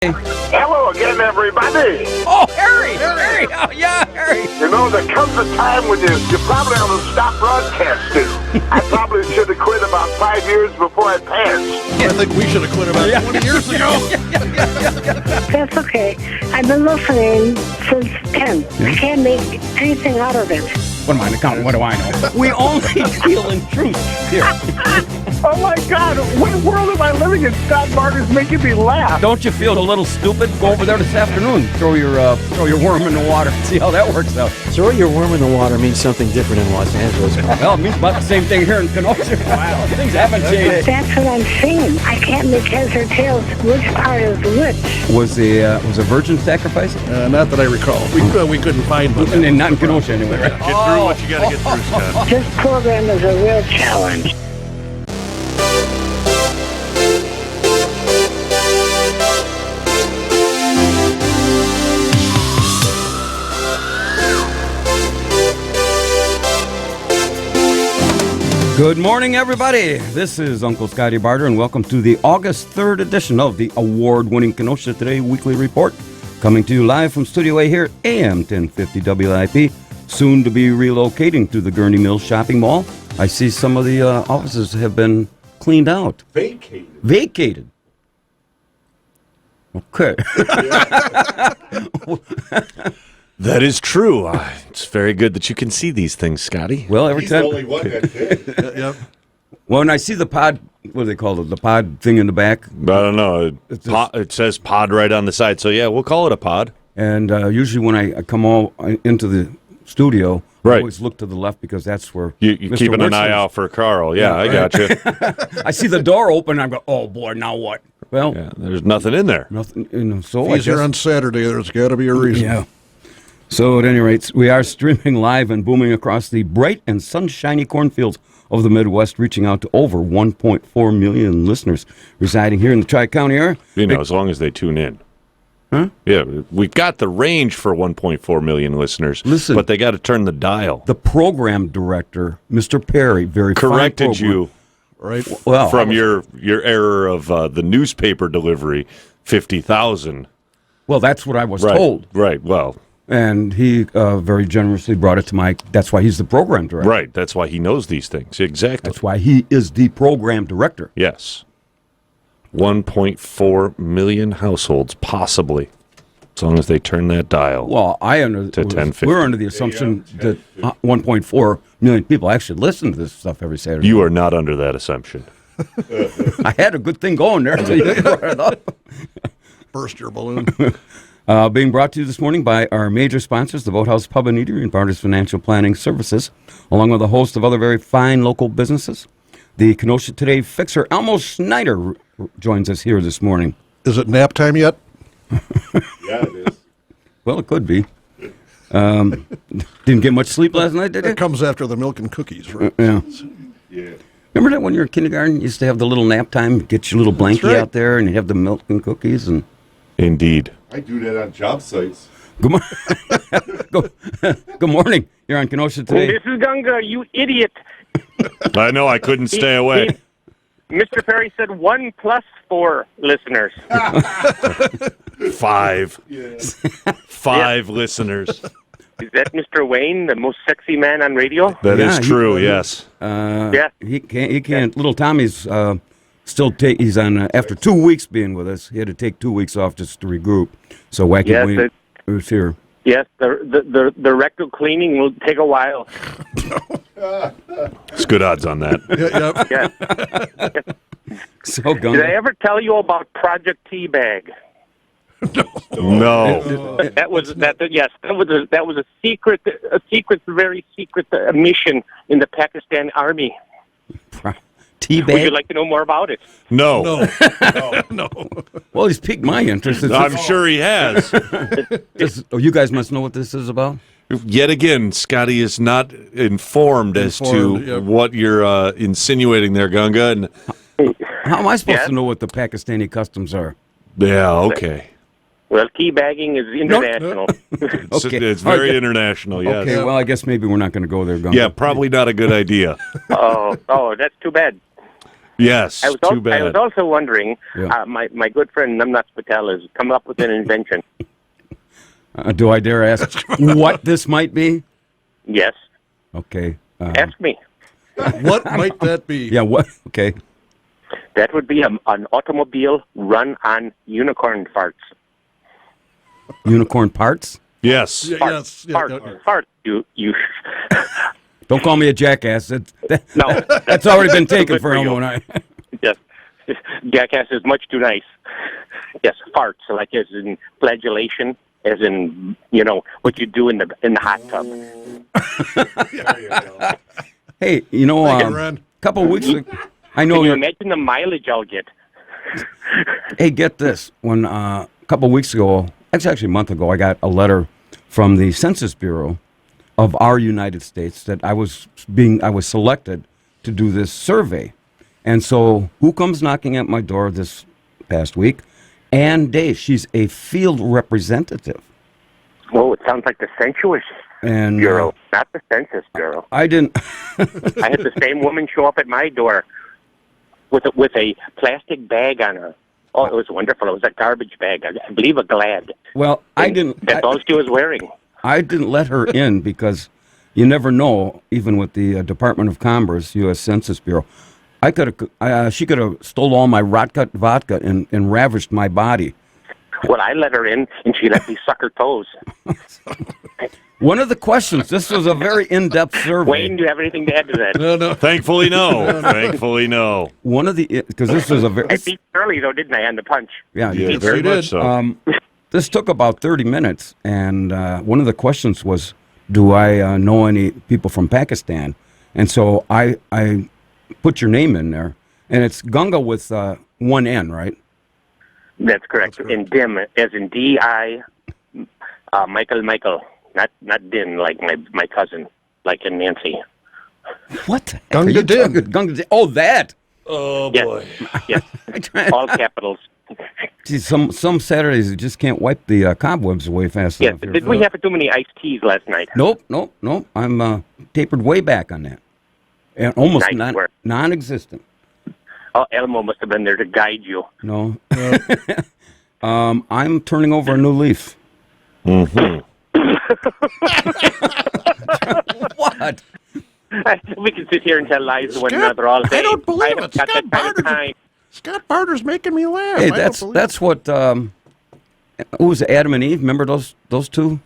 Hello again, everybody. Oh, Harry! Oh, yeah, Harry! You know, there comes a time when you probably ought to stop broadcasting. I probably should have quit about 5 years before I passed. I think we should have quit about 20 years ago. That's okay. I've been listening since 10. I can't make anything out of it. What am I to count? What do I know? We only deal in truth here. Oh, my God. What world am I living in? Scott Barter's making me laugh. Don't you feel a little stupid? Go over there this afternoon. Throw your worm in the water. See how that works out. Throw your worm in the water means something different in Los Angeles. Well, it means about the same thing here in Kenosha. Wow, things haven't changed. That's what I'm saying. I can't make heads or tails which part is which. Was a virgin sacrifice? Not that I recall. We couldn't find one. And not in Kenosha anyway, right? Get through what you got to get through, Scott. This program is a real challenge. Good morning, everybody. This is Uncle Scotty Barter, and welcome to the August 3rd edition of the award-winning Kenosha Today Weekly Report, coming to you live from Studio A here at AM 1050 WIP, soon to be relocating to the Gurney Mills Shopping Mall. I see some of the offices have been cleaned out. Vacated. Okay. That is true. It's very good that you can see these things, Scotty. Well, every He's time. the only one that did. Yep. Well, when I see the pod, what do they call it? The pod thing in the back. I don't know. It says pod right on the side. So, yeah, we'll call it a pod. And usually when I come all into the studio, I Right. always look to the left because that's where You're Mr. keeping an Wirtz eye is. out for Carl. Yeah, I right. got you. I see the door open, and I go, oh, boy, now what? Well, Yeah, there's nothing in there. nothing. So If I he's here guess, on Saturday, there's got to be a reason. yeah. So at any rate, we are streaming live and booming across the bright and sunshiny cornfields of the Midwest, reaching out to over 1.4 million listeners residing here in the Tri-County area. You know, as long as they tune in. Huh? Yeah, we've got the range for 1.4 million listeners. Listen. But they got to turn the dial. The program director, Mr. Perry, very Corrected fine program. you Right? Well, from your error of the newspaper delivery, 50,000. Well, that's what I was Right. told. Right. Well, And he very generously brought it to my. That's why he's the program director. right. That's why he knows these things. Exactly. That's why he is the program director. Yes. 1.4 million households, possibly, as long as they turn that dial. Well, To 1050. we're under the assumption that 1.4 million people actually listen to this stuff every Saturday. You are not under that assumption. I had a good thing going there until you brought it up. Burst your balloon. Being brought to you this morning by our major sponsors, the Boathouse Pub and Eatery and Barter's Financial Planning Services, along with a host of other very fine local businesses. The Kenosha Today fixer, Elmo Schneider, joins us here this morning. Is it nap time yet? Yeah, it is. Well, it could be. Didn't get much sleep last night, did you? It comes after the milk and cookies, right? Yeah. Yeah. Remember that when you were in kindergarten, you used to have the little nap time, get your little blankie right. out there, and you have the milk and cookies. And Indeed. I do that on job sites. good, good morning. You're on Kenosha Today. This is Gunga, you idiot. I know I couldn't stay away. Mr. Perry said 1 + 4 listeners. 5. Yeah. 5 listeners. Is that Mr. Wayne, the most sexy man on radio? That is Yeah, true, yes. Yeah. He can't. Little Tommy's still he's on after 2 weeks being with us. He had to take 2 weeks off just to regroup. So Wacky Yes, Wayne was here. Yes, the rectal cleaning will take a while. It's good odds on that. Yeah, Yeah. So Did I Gunga. ever tell you about Project Teabag? No. That was a secret, very secret mission in the Pakistan Army. Would you Teabag. like to know more about it? No. no. Well, he's piqued my interest. I'm sure he has. You guys must know what this is about. Yet again, Scotty is not informed as Informed, to yep. what you're insinuating there, Gunga. And How am I supposed Yes. to know what the Pakistani customs are? yeah, okay. Well, teabagging is international. Okay. It's All right, very good. international, yes. Okay, well, I guess maybe we're not going to go there, Gunga. Yeah, probably not a good idea. Oh, that's too bad. Yes, I was, too I was bad. also wondering, Yeah. my good friend Namnat Patel has come up with an invention. Do I dare ask what this might be? Yes, Okay. ask me. What might that be? Yeah, what? Okay. That would be an automobile run on unicorn farts. Unicorn parts? Yes. Yeah, Farts. yes. Yeah, Farts. Farts. You. Don't call me a jackass. No. That's already been taken Good for for Elmo you. and I. Yes. Jackass is much too nice. Yes, farts, like as in flagellation, as in, what you do in the hot tub. There you go. Hey, you know, Thank you, a Ron. couple of weeks ago, I know Can you you're. imagine the mileage I'll get? Hey, get this. When a couple of weeks ago, it's actually a month ago, I got a letter from the Census Bureau of our United States that I was selected to do this survey. And so, who comes knocking at my door this past week? Ann Day. She's a field representative. Whoa, it sounds like the Census And Bureau, not the Census Bureau. I didn't. I had the same woman show up at my door with a plastic bag on her. Oh, it was wonderful. It was a garbage bag. I believe a Glad. Well, I didn't. That's all she was wearing. I didn't let her in because you never know, even with the Department of Commerce, U.S. Census Bureau. She could have stole all my Rotgut vodka and ravished my body. Well, I let her in, and she let me suck her toes. One of the questions, this was a very in-depth survey. Wayne, do you have anything to add to that? No. Thankfully, no. Thankfully, no. One of the, because this was a very, I beat Shirley, though, didn't I, on the punch? yeah, you Yeah, did. very you did. much so. This took about 30 minutes, and one of the questions was, do I know any people from Pakistan? And so I put your name in there, and it's Gunga with one N, right? That's correct. In Dim, as in D-I, Michael. Not Din, like my cousin, like in Nancy. What? the heck Gunga are you Din. talking- Gunga Din. Oh, that. Oh, Yes, boy. yes, all capitals. Gee, some Saturdays you just can't wipe the cobwebs away fast Yes. enough. here. Did we have too many iced teas last night? Nope. I'm tapered way back on that, and almost Nice work. non-existent. Oh, Elmo must have been there to guide you. No. I'm turning over a new leaf. Mm-hmm. What? We can sit here and tell lies to one another all day. I don't believe haven't it. got Scott that kind of Barter's- time. Scott Barter's making me laugh. Hey, I don't that's believe that's what. Who was it, Adam and Eve? Remember those two?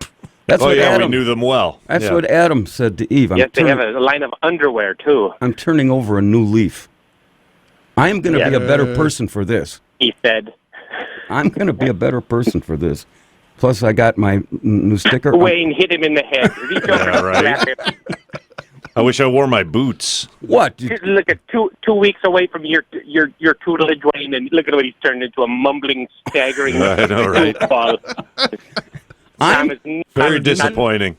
That's Oh, what yeah, Adam. we knew them well. That's Yeah. what Adam said to Eve. Yes, they have a line of underwear, too, I'm turning over a new leaf. I'm going to be a better Yeah. person for this. he said. I'm going to be a better person for this. Plus, I got my new sticker. Wayne hit him in the head. Reach over Yeah, and right. slap him. I wish I wore my boots. What? Look at two weeks away from your tutelage, Wayne, and look at what he's turned into—a mumbling, staggering I know, right? goofball. I'm Very disappointing.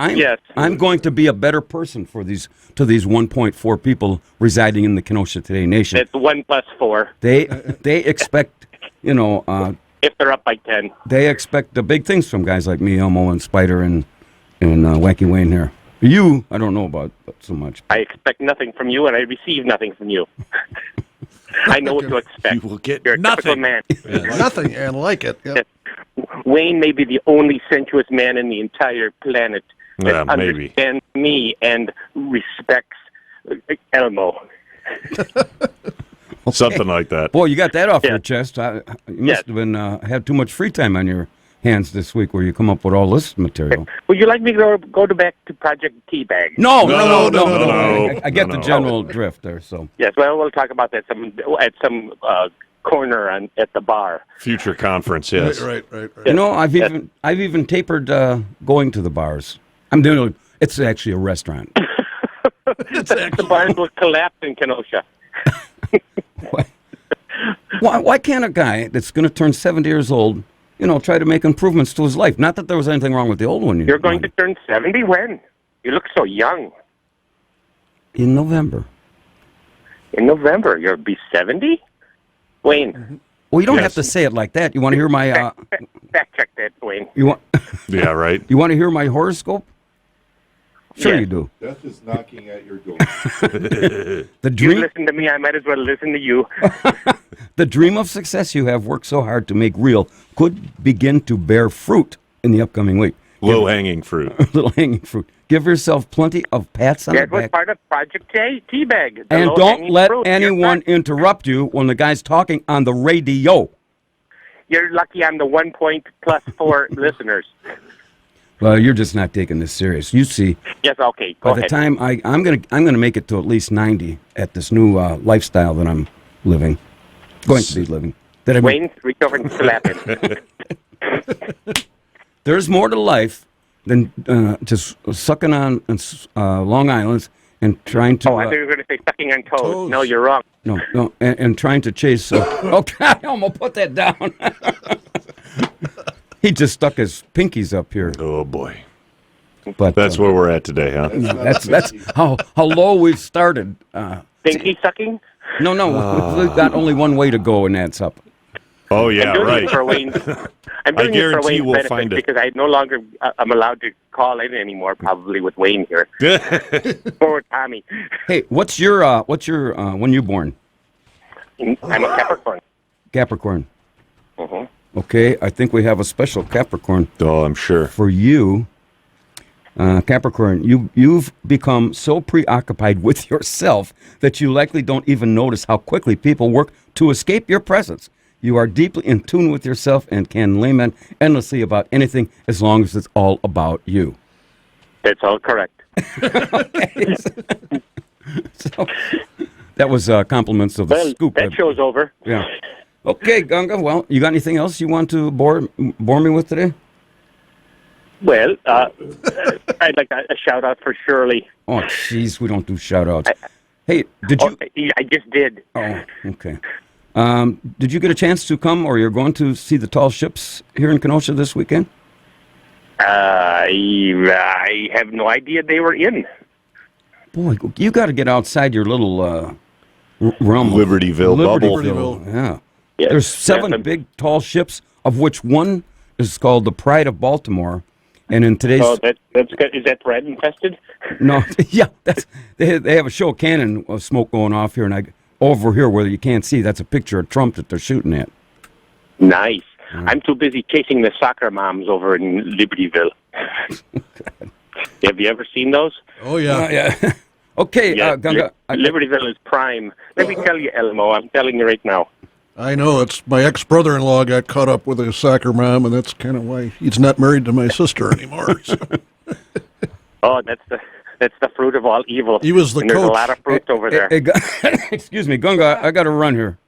Yes. I'm going to be a better person for these 1.4 people residing in the Kenosha Today Nation. That's 1 + 4. They expect, If they're up by 10. they expect the big things from guys like me, Elmo and Spider and Wacky Wayne here. You, I don't know about so much. I expect nothing from you, and I receive nothing from you. I know what to expect. You will get You're a typical nothing. man. nothing and like it. Yep. Wayne may be the only sensuous man in the entire planet that Yeah, maybe. understands me and respects Elmo. Something like that. Boy, you got that off Yeah. your chest. You must Yes. have been had too much free time on your hands this week, where you come up with all this material. Would you like me to go back to Project Teabag? No. no. I get No, the no. general drift there. So Yes, well, we'll talk about that at some corner at the bar. Future conference, yes. Right. I've even tapered going to the bars. I'm doing. It's actually a restaurant. The barn will collapse in Kenosha. Why can't a guy that's going to turn 70 years old, try to make improvements to his life? Not that there was anything wrong with the old one. You're going to turn 70 when? You look so young. in November. In November, you'll be 70? Wayne, Well, you don't Yes. have to say it like that. You want to hear my? fact check that, Wayne. You want? Yeah, right. You want to hear my horoscope? Sure Yes. you do. Death is knocking at your door. The You dream, listen to me, I might as well listen to you. the dream of success you have worked so hard to make real could begin to bear fruit in the upcoming week. Low hanging fruit. Little hanging fruit. Give yourself plenty of pats on That the was back. part of Project Teabag. the And don't low-hanging let fruit. anyone interrupt you when the guy's talking on the radio. You're lucky I'm the 1.+4 listeners. Well, you're just not taking this serious. You see, Yes, okay, go by the ahead. time I'm gonna make it to at least 90 at this new lifestyle that I'm living, going to be living. That I mean, Wayne, reach over and slap him. there's more to life than just sucking on Long Island's and trying to. Oh, I thought you were going to say sucking on toes. Toes. No, you're wrong. No, and trying to chase. Oh God, I'm gonna put that down. He just stuck his pinkies up here, Oh boy. but That's where we're at today, huh? that's how low we've started. Pinky sucking? No, we've got only one way to go, and that's up. Oh yeah, I'm doing right. it for Wayne. I'm doing it for guarantee Wayne's we'll benefit find it. because I no longer I'm allowed to call in anymore. Probably with Wayne here. Poor Tommy. Hey, what's your when you born? I'm a Capricorn. Capricorn. Mhm. Okay, I think we have a special Capricorn Oh, I'm sure. for you. Capricorn, you've become so preoccupied with yourself that you likely don't even notice how quickly people work to escape your presence. You are deeply in tune with yourself and can lament endlessly about anything as long as it's all about you. That's all correct. So, that was compliments of the Well, scoop. that show's over. Yeah. Okay, Gunga. Well, you got anything else you want to bore me with today? Well, I'd like a shout out for Shirley. Oh, jeez, we don't do shout-outs. Hey, did you? Oh, I just did. Oh, okay. Did you get a chance to come, or you're going to see the tall ships here in Kenosha this weekend? I have no idea they were in. Boy, you got to get outside your little realm. of- Libertyville bubble. Libertyville, yeah. Yes, There's 7 yes, big tall ships, of which one is called the Pride of Baltimore. And in today's Oh, that's good. Is that red infested? no, yeah, that's they have a show cannon of smoke going off here, and over here where you can't see, that's a picture of Trump that they're shooting at. Nice. I'm too busy chasing the soccer moms over in Libertyville. Have you ever seen those? Oh, yeah. Yeah. Okay, Gunga. Libertyville is prime. Let me tell you, Elmo, I'm telling you right now. I know. It's my ex-brother-in-law got caught up with a soccer mom, and that's kind of why he's not married to my sister anymore. So. Oh, that's the fruit of all evil. He was the and there's a coach. lot of fruit over there. Excuse me, Gunga. I got to run here.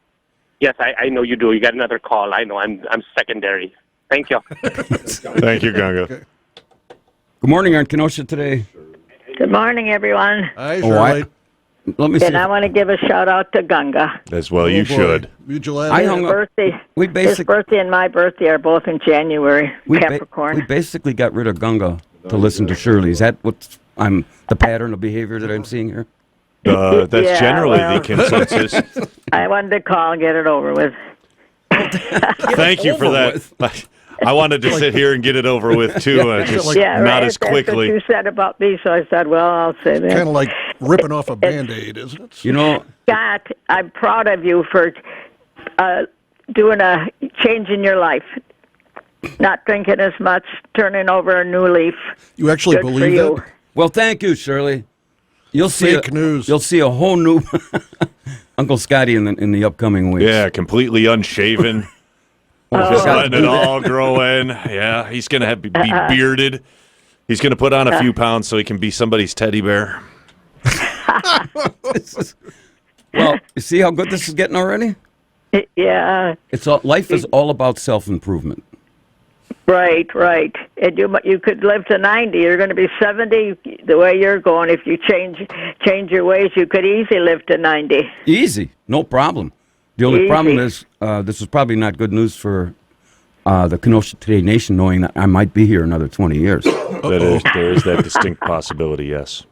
Yes, I know you do. You got another call. I know. I'm secondary. Thank you. Thank you, Gunga. Good morning on Kenosha today. Good morning, everyone. Hi, Oh, I- Shirley. Let me see. And I want to give a shout out to Gunga. As well, Oh, you boy. should. Vigilante. I His hung up. birthday, We his basic. birthday and my birthday are both in January. We Capricorn. basically got rid of Gunga to listen to Shirley. Is that what the pattern of behavior that I'm seeing here? That's Yeah, generally well. the consensus. I wanted to call and get it over with. Thank you for over that. I wanted to sit here and get it over with too, just Yeah, not right. as That's what quickly. you said about me, so I said, well, I'll say that. Kind of like ripping off a Band-Aid, isn't it? You know, Scott, I'm proud of you for doing a change in your life. Not drinking as much, turning over a new leaf. You actually Good for believe you. that? well, thank you, Shirley. You'll see Fake news. You'll see a whole new Uncle Scotty in the upcoming weeks. Yeah, completely unshaven. Just letting it all grow in. Yeah, he's going to be bearded. He's going to put on a few pounds so he can be somebody's teddy bear. Well, you see how good this is getting already? Yeah, Life is all about self-improvement. right. And you could live to 90. You're going to be 70 the way you're going. If you change your ways, you could easily live to 90. Easy, no problem. The only Easy. problem is this is probably not good news for the Kenosha Today Nation, knowing that I might be here another 20 years. There is that distinct possibility, yes.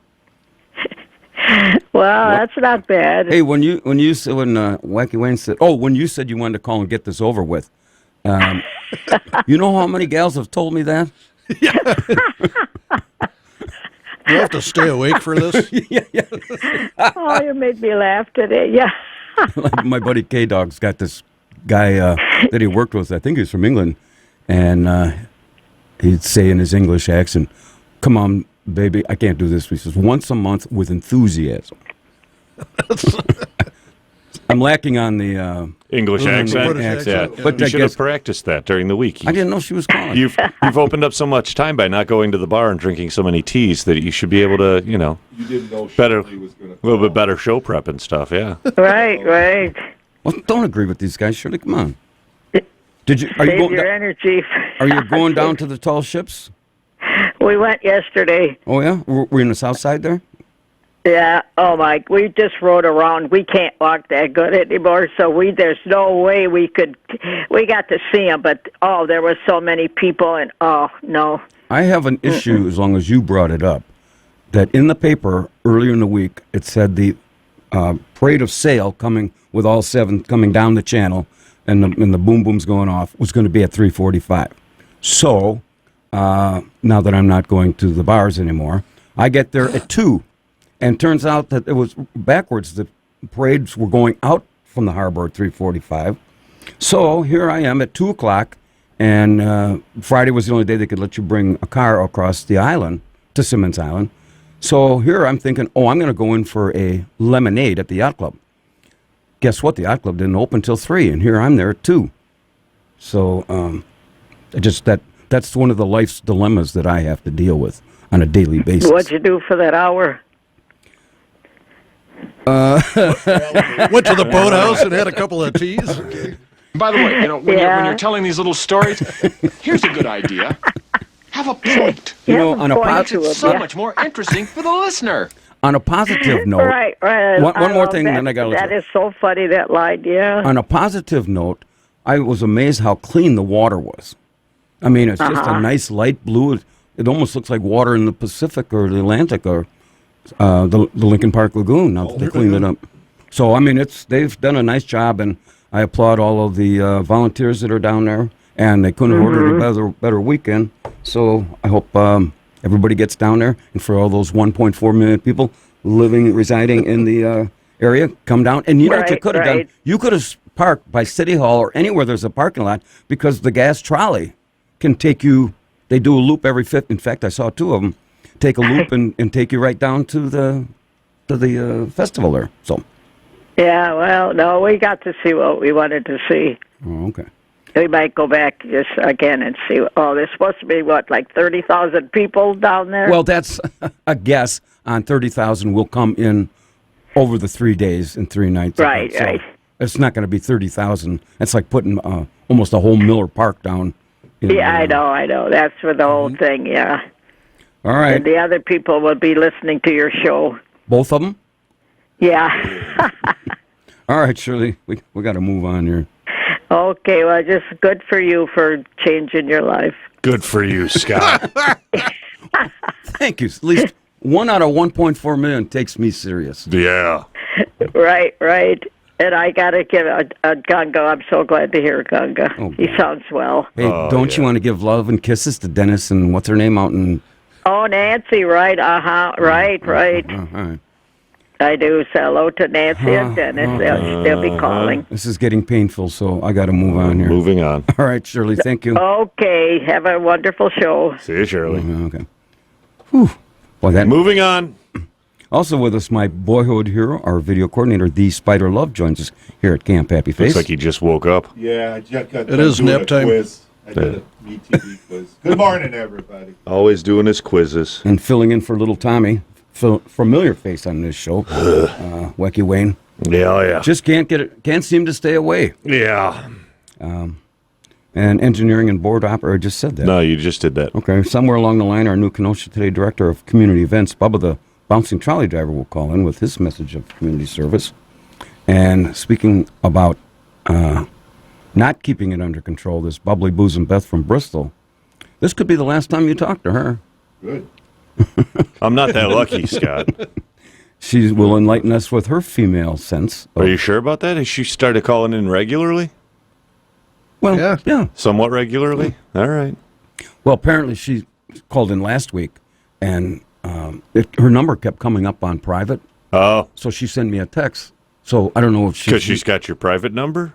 Well, that's not bad. Hey, when Wacky Wayne said, when you said you wanted to call and get this over with, you know how many gals have told me that? You have to stay awake for this? Oh, you made me laugh today. Yeah. My buddy K-Dog's got this guy that he worked with. I think he's from England. And he'd say in his English accent, "Come on, baby, I can't do this." He says, "Once a month with enthusiasm." I'm lacking on the English accent. British accent, Yeah, yeah. but you I should guess- have practiced that during the week. I didn't know she was calling. You've opened up so much time by not going to the bar and drinking so many teas that you should be able to, You didn't know better, Shirley was going to a little bit better show prep and stuff. Yeah. Right. Well, don't agree with these guys, Shirley. Come on. Are you Save going? your energy. Are you going down to the tall ships? We went yesterday. Oh yeah, we're in the south side there. Yeah. Oh my. We just rode around. We can't walk that good anymore. So there's no way we could. We got to see them, but there were so many people, and no. I have an issue as long as you brought it up. That in the paper earlier in the week it said the parade of sail coming with all seven coming down the channel and the boom booms going off was going to be at 3:45. So now that I'm not going to the bars anymore, I get there at 2. And turns out that it was backwards. The parades were going out from the harbor at 3:45. So here I am at 2 o'clock, and Friday was the only day they could let you bring a car across the island to Simmons Island. So here I'm thinking, I'm going to go in for a lemonade at the yacht club. Guess what? The yacht club didn't open till 3, and here I'm there at 2. So that's one of the life's dilemmas that I have to deal with on a daily basis. What'd you do for that hour? Went to the boathouse and had a couple of teas. By the way, when you're telling these little stories, here's a good idea. Have a point. On a It's so much more interesting for the listener. On a positive note, Right. One more love thing, that. then I got to let That you. is so funny, that line, yeah. On a positive note, I was amazed how clean the water was. I mean, it's just a nice light blue. It almost looks like water in the Pacific or the Atlantic or the Lincoln Park Lagoon. Now that they cleaned it up. So I mean, they've done a nice job, and I applaud all of the volunteers that are down there. And they couldn't have ordered a better weekend. So I hope everybody gets down there, and for all those 1.4 million people residing in the area, come down. And you know what you could have done? You could have parked by City Hall or anywhere there's a parking lot, because the gas trolley can take you. They do a loop every 5th. In fact, I saw 2 of them take a loop and take you right down to the festival there. So. Yeah, well, no, we got to see what we wanted to see. Oh, okay. We might go back just again and see. There's supposed to be, like 30,000 people down there? Well, that's a guess on 30,000 will come in over the 3 days and 3 nights. Right, So right. It's not going to be 30,000. It's like putting almost a whole Miller Park down. Yeah, I know. That's for the whole thing, yeah. All right. And the other people will be listening to your show. Both of them? Yeah. All right, Shirley. We got to move on here. Okay, well, just good for you for changing your life. Good for you, Scott. Thank you. At least 1 out of 1.4 million takes me serious. Yeah. Right. And I got to give a Gunga. I'm so glad to hear Gunga. Oh, He sounds well. Hey, don't you want to give love and kisses to Dennis and what's her name out in... Oh, Nancy, right. Right. All right. I do. Say hello to Nancy and Dennis. They'll be calling. This is getting painful, so I got to move on here. Moving on. All right, Shirley, thank you. Okay, have a wonderful show. See you, Shirley. Okay. Whew. Boy, that... Moving on. Also with us, my boyhood hero, our video coordinator, The Spider Love, joins us here at Camp Happy Face. Looks like he just woke up. Yeah, I just got It is nap time. Quiz. I did a MeTV quiz. Good morning, everybody. Always doing his quizzes. And filling in for little Tommy, familiar face on this show, Wacky Wayne. Yeah. Just can't seem to stay away. Yeah. And engineering and board operator, just said that. No, you just did that. Okay, somewhere along the line, our new Kenosha Today director of community events, Bubba the bouncing trolley driver, will call in with his message of community service. And speaking about not keeping it under control, this bubbly bosom Beth from Bristol, this could be the last time you talk to her. Good. I'm not that lucky, Scott. She will enlighten us with her female sense. Are you sure about that? Has she started calling in regularly? Well, yeah. Somewhat regularly? All right. Well, apparently she called in last week, and her number kept coming up on private, Oh, so she sent me a text. So I don't know if because she's got your private number?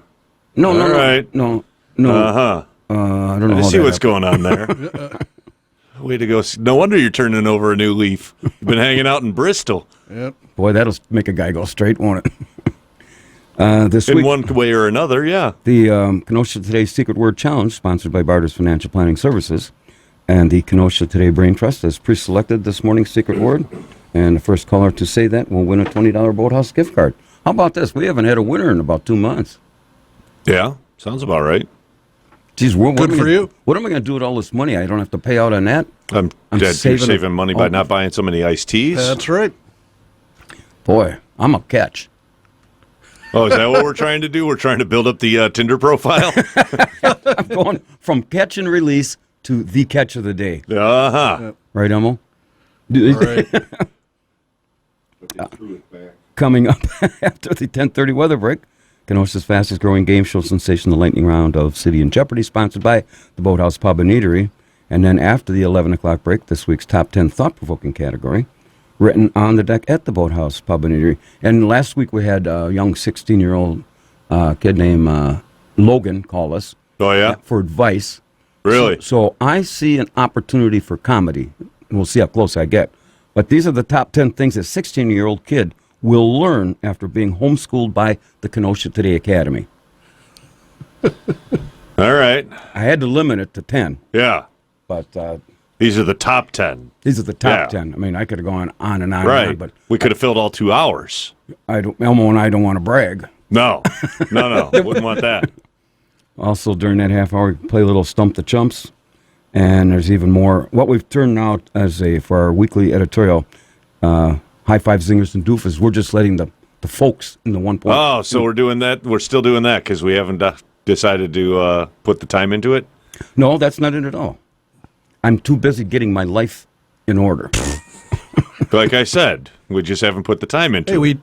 no, All right. no. Uh-huh. I don't know. I how see that what's happened. going on there. Way to go. No wonder you're turning over a new leaf. You've been hanging out in Bristol Yep. Boy, that'll make a guy go straight, won't it? This in week, one way or another, yeah. the Kenosha Today Secret Word Challenge, sponsored by Barter's Financial Planning Services, and the Kenosha Today Brain Trust has pre-selected this morning's secret word. And the first caller to say that will win a $20 Boathouse gift card. How about this? We haven't had a winner in about 2 months. Yeah, sounds about right. Geez, Good for you. What am I going to do with all this money? I don't have to pay out on that. I'm I'm you're saving saving it. money by Oh. not buying so many iced teas. That's right. Boy, I'm a catch. Oh, is that what we're trying to do? We're trying to build up the Tinder profile? I'm going from catch and release to the catch of the day. Uh-huh. Right, Emil? All right. But they threw it back. Coming up after the 10:30 weather break, Kenosha's fastest growing game show sensation, the lightning round of City in Jeopardy, sponsored by the Boathouse Pub and Eatery. And then after the 11 o'clock break, this week's top 10 thought-provoking category, written on the deck at the Boathouse Pub and Eatery. And last week we had a young 16-year-old kid named Logan call us Oh, yeah? for advice. Really? So I see an opportunity for comedy. We'll see how close I get. But these are the top 10 things a 16-year-old kid will learn after being homeschooled by the Kenosha Today Academy. All right. I had to limit it to 10, Yeah. but These are the top 10. these are the top Yeah. 10. I mean, I could have gone on and on, and on, Right. but We could have filled all 2 hours. Elmo and I don't want to brag. No. No. Wouldn't want that. Also, during that half hour, we play a little Stump the Chumps, and there's even more. What we've turned out for our weekly editorial, High Five Zingers and Doofus, we're just letting the folks in the 1 point. Oh, so we're doing that. We're still doing that because we haven't decided to put the time into it? No, that's not it at all. I'm too busy getting my life in order. Like I said, we just haven't put the time into Hey, it.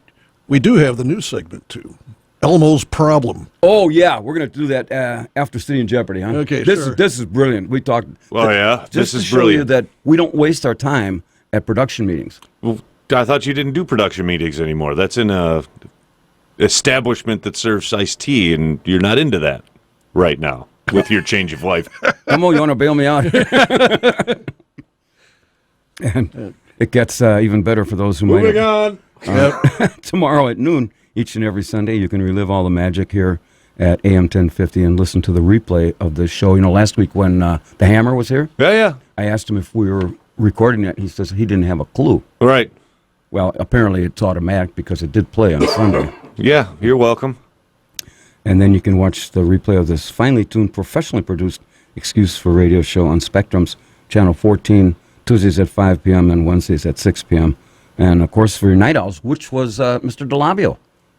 we do have the new segment too. Elmo's problem. Oh yeah, we're gonna do that after City in Jeopardy, huh? Okay, this sure. This is brilliant. We talked. Oh, yeah? Just This to is show brilliant. you that we don't waste our time at production meetings. Well, I thought you didn't do production meetings anymore. That's in a establishment that serves iced tea, and you're not into that right now with your change of life. Elmo, you want to bail me out? And it gets even better for those who Moving might. on. Tomorrow at noon, each and every Sunday, you can relive all the magic here at AM 1050 and listen to the replay of this show. You know, last week when the Hammer was here, Yeah. I asked him if we were recording it. He says he didn't have a clue. Right. Well, apparently it's automatic because it did play on Sunday. Yeah, you're welcome. And then you can watch the replay of this finely tuned, professionally produced Excuse for Radio show on Spectrum's Channel 14, Tuesdays at 5 p.m. and Wednesdays at 6 p.m. And, of course, for your night owls, which was Mr. DeLabio.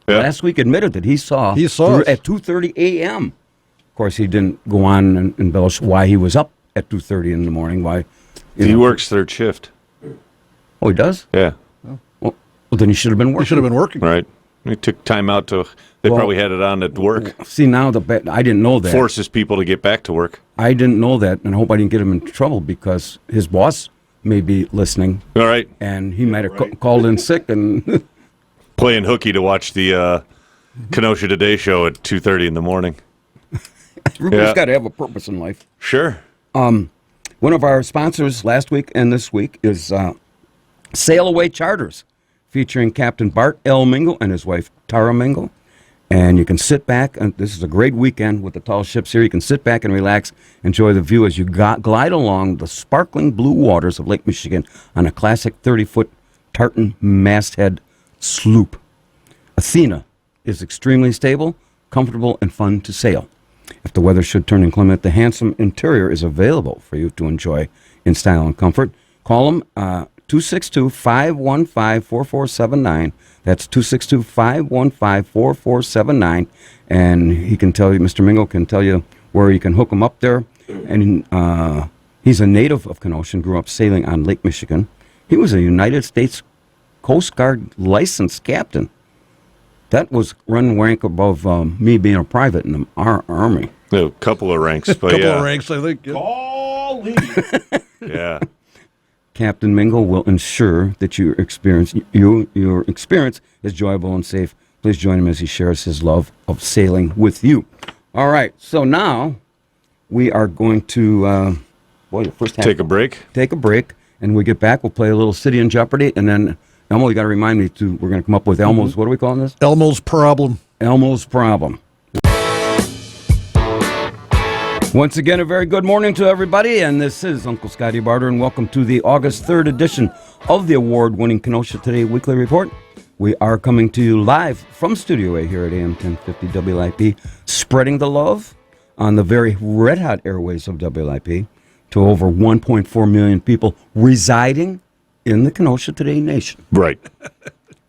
Yeah. Last week admitted that he saw us. at 2:30 a.m. Of course, he didn't go on and embellish why he was up at 2:30 in the morning. Why? He works third shift. Oh, he does? Yeah. Well, then he should have been He working. should have been working. Right. He took time out to. They Well- probably had it on at work. See, now I didn't know that. Forces people to get back to work. I didn't know that, and I hope I didn't get him in trouble because his boss may be listening, All right. and he might have called in sick. And Playing hooky to watch the Kenosha Today show at 2:30 in the morning. everybody's Yeah. got to have a purpose in life. Sure. One of our sponsors last week and this week is Sail Away Charters, featuring Captain Bart L. Mingle and his wife Tara Mingle. And you can sit back, and this is a great weekend with the tall ships here. You can sit back and relax, enjoy the view as you glide along the sparkling blue waters of Lake Michigan on a classic 30-foot tartan masthead sloop. Athena is extremely stable, comfortable, and fun to sail. If the weather should turn inclement, the handsome interior is available for you to enjoy in style and comfort. Call them 262-515-4479. That's 262-515-4479. And he can tell you, Mr. Mingle can tell you where you can hook him up there. And he's a native of Kenosha and grew up sailing on Lake Michigan. He was a United States Coast Guard licensed captain. That was run rank above me being a private in our Army. A couple of ranks, but Couple yeah. of ranks, I think. Yeah. Golly. Yeah. Captain Mingle will ensure that your experience is enjoyable and safe. Please join him as he shares his love of sailing with you. All right, so now we are going to Take a break. Take a break, and when we get back, we'll play a little City in Jeopardy, and then Elmo, you got to remind me we're going to come up with Elmo's. What are we calling this? Elmo's Problem. Elmo's Problem. Once again, a very good morning to everybody, and this is Uncle Scotty Barter, and welcome to the August 3rd edition of the award-winning Kenosha Today Weekly Report. We are coming to you live from Studio A here at AM 1050 WLIP, spreading the love on the very red-hot airways of WLIP to over 1.4 million people residing in the Kenosha Today nation. Right.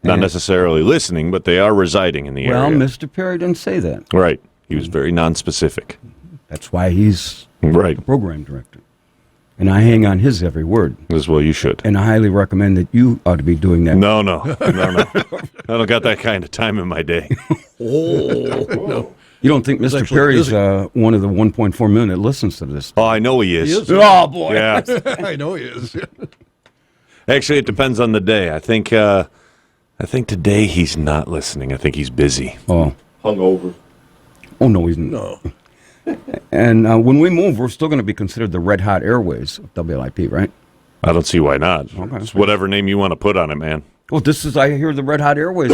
Not necessarily listening, but they are residing in the area. Well, Mr. Perry didn't say that. Right. He was very nonspecific. That's why he's right. the program director. And I hang on his every word. As well you should. And I highly recommend that you ought to be doing that. No. I don't got that kind of time in my day. No. You don't think Mr. Perry's one of the 1.4 million that listens to this? Oh, I know he is. He is. Oh, boy. Yeah. I know he is. Actually, it depends on the day. I think today he's not listening. I think he's busy. Oh. Hungover. Oh, no, he's not. No. And when we move, we're still going to be considered the red hot airways of WLIP, right? I don't see why not. Okay. It's whatever name you want to put on it, man. Well, I hear the red hot airways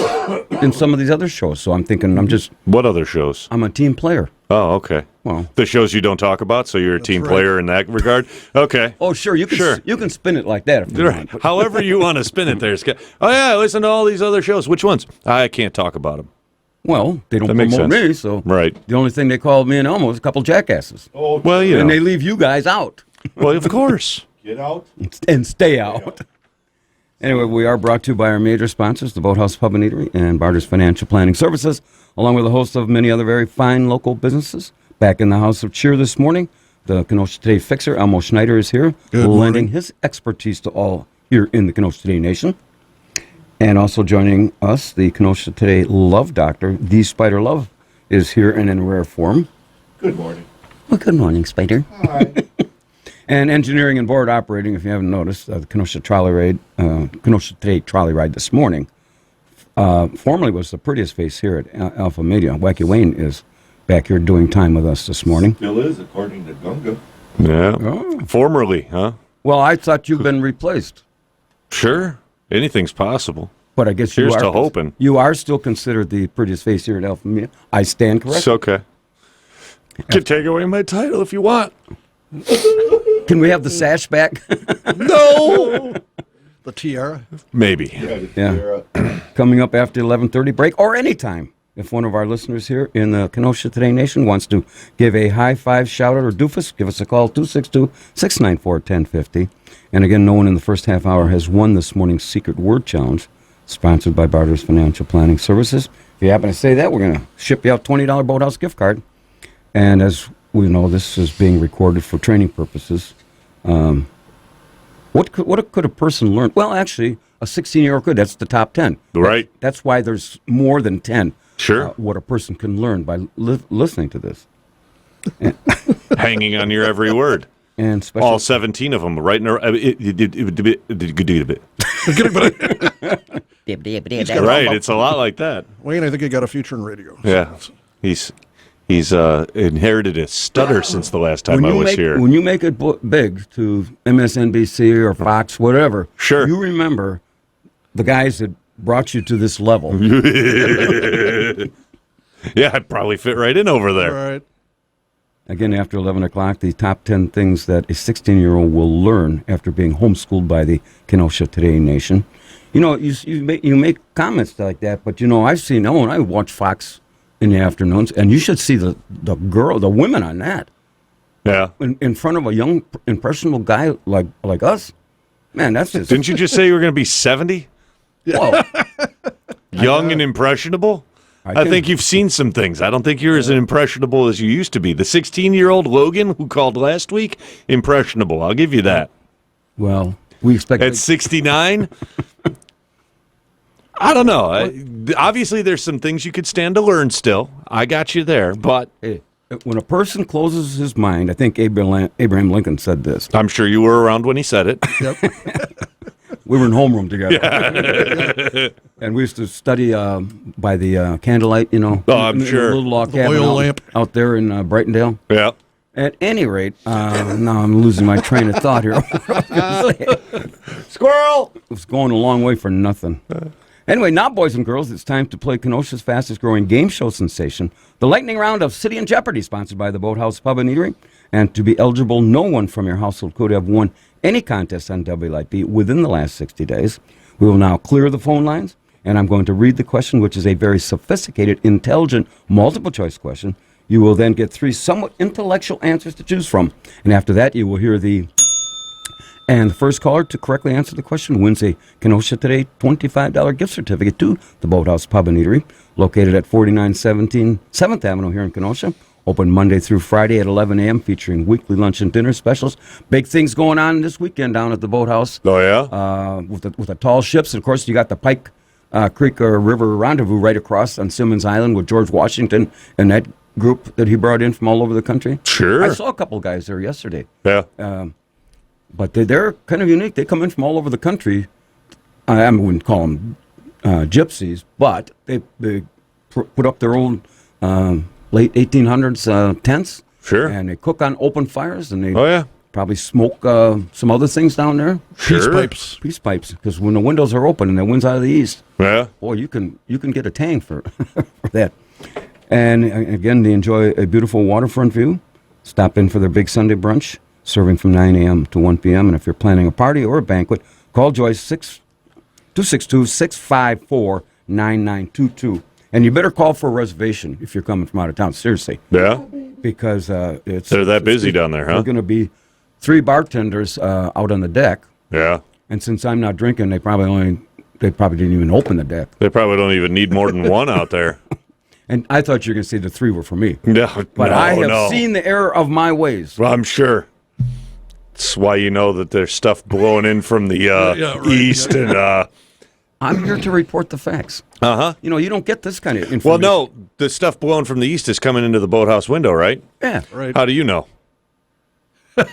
in some of these other shows, so I'm thinking What other shows? I'm a team player. Oh, okay. Well, the shows you don't talk about, so you're a team player in that regard? Okay. Oh, sure. You can spin it like that if you want. However you want to spin it there, Scott. Oh, yeah, I listen to all these other shows. Which ones? I can't talk about them. Well, they don't That makes promote sense. me, so Right. the only thing they called me and Elmo was a couple jackasses. Oh, Well, you And know. they leave you guys out Well, of course. get out. and stay out. Anyway, we are brought to you by our major sponsors, the Boathouse Pub and Eatery and Barter's Financial Planning Services, along with a host of many other very fine local businesses. Back in the house of cheer this morning, the Kenosha Today fixer, Elmo Schneider, is here, Good lending morning. his expertise to all here in the Kenosha Today Nation. And also joining us, the Kenosha Today Love Doctor, the Spider Love, is here and in rare form. Good morning. Well, good morning, Spider. Hi. And engineering and board operating, if you haven't noticed, the Kenosha Today trolley ride this morning, formerly was the prettiest face here at Alpha Media. Wacky Wayne is back here doing time with us this morning. Still is, according to Gunga. Yeah. Oh. Formerly, huh? Well, I thought you've been replaced, Sure. Anything's possible. but I guess Here's to hoping. You are still considered the prettiest face here at Alpha Media. I stand corrected. It's okay. You can take away my title if you want. Can we have the sash back? No. The tiara. Maybe. Yeah. Coming up after 11:30 break, or anytime. If one of our listeners here in the Kenosha Today Nation wants to give a high five, shout out, or doofus, give us a call, 262-694-1050. And again, no one in the first half hour has won this morning's Secret Word Challenge, sponsored by Barter's Financial Planning Services. If you happen to say that, we're going to ship you out $20 Boathouse gift card. And as we know, this is being recorded for training purposes. What could a person learn? Well, actually, a 16-year-old could. That's the top 10. Right. That's why there's more than 10. Sure. What a person can learn by listening to this. Hanging on your every word. And special, All 17 of them right in a Right, it's a lot like that. Wayne, I think you got a future in radio. Yeah. He's inherited a stutter since the last time I was here. When you make it big to MSNBC or Fox, whatever, Sure. you remember the guys that brought you to this level. Yeah, I'd probably fit right in over All there. right. Again, after 11 o'clock, the top 10 things that a 16-year-old will learn after being homeschooled by the Kenosha Today Nation. You know, you make comments like that, but, you know, I watch Fox in the afternoons, and you should see the women on that. Yeah. In front of a young, impressionable guy like us. Man, that's just... Didn't you just say you were going to be 70? Whoa. Young and impressionable? I think you've seen some things. I don't think you're as impressionable as you used to be. The 16-year-old Logan who called last week, impressionable. I'll give you that. Well, we expect... At 69? I don't know. Obviously, there's some things you could stand to learn still. I got you there. But Hey, When a person closes his mind, I think Abraham Lincoln said this. I'm sure you were around when he said it. We were in homeroom together. And we used to study by the candlelight, Oh, I'm in sure. a little log cabin oil out, lamp. out there in Brightondale. Yeah. At any rate, now I'm losing my train of thought here. Squirrel! It was going a long way for nothing. Anyway, now, boys and girls, it's time to play Kenosha's fastest-growing game show sensation, the lightning round of City and Jeopardy, sponsored by the Boathouse Pub and Eatery. And to be eligible, no one from your household could have won any contest on WLIP within the last 60 days. We will now clear the phone lines, and I'm going to read the question, which is a very sophisticated, intelligent, multiple-choice question. You will then get 3 somewhat intellectual answers to choose from. And after that, you will hear the... And the first caller to correctly answer the question wins a Kenosha Today $25 gift certificate to the Boathouse Pub and Eatery, located at 4917 7th Avenue here in Kenosha. Open Monday through Friday at 11 a.m., featuring weekly lunch and dinner specials. Big things going on this weekend down at the Boathouse. Oh, yeah? With the tall ships. And, of course, you got the Pike Creek River Rendezvous right across on Simmons Island with George Washington and that group that he brought in from all over the country. Sure. I saw a couple guys there yesterday. Yeah. But they're kind of unique. They come in from all over the country. I wouldn't call them gypsies, but they put up their own late 1800s tents. Sure. And they cook on open fires, and they probably smoke some other things down there. Sure. Peace pipes, because when the windows are open and the wind's out of the east, boy, you can get a tang for, for that. And again, they enjoy a beautiful waterfront view. Stop in for their big Sunday brunch, serving from 9 a.m. to 1 p.m. And if you're planning a party or a banquet, call Joyce 262-654-9922. And you better call for a reservation if you're coming from out of town. Seriously. Yeah? Because they're that busy down there, huh? There's going to be 3 bartenders out on the deck. Yeah. And since I'm not drinking, they probably didn't even open the deck. They probably don't even need more than one out there. And I thought you were going to say the 3 were for me. No, But I have seen the error of my ways. Well, I'm sure. That's why you know that there's stuff blowing in from the east. And I'm here to report the facts. Uh-huh. You don't get this kind of information. Well, no, the stuff blowing from the east is coming into the boathouse window, right? Yeah. Right. How do you know?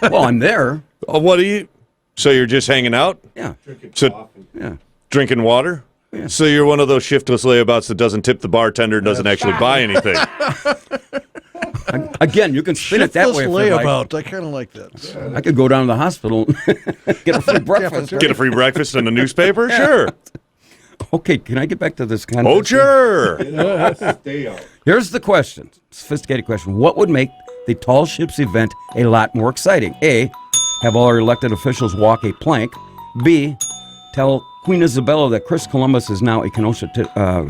Well, I'm there. Oh, what do you? So you're just hanging out? Yeah. Yeah. Drinking water? Yeah. So you're one of those shiftless layabouts that doesn't tip the bartender and doesn't actually buy anything. Again, you can spin it that way. Shiftless layabout. I kind of like that. I could go down to the hospital and get a free breakfast. Get a free breakfast and a newspaper? Sure. Okay, can I get back to this contest? Oh, sure. Stay out. Here's the question. Sophisticated question. What would make the Tall Ships event a lot more exciting? A, have all our elected officials walk a plank. B, tell Queen Isabella that Chris Columbus is now a Kenosha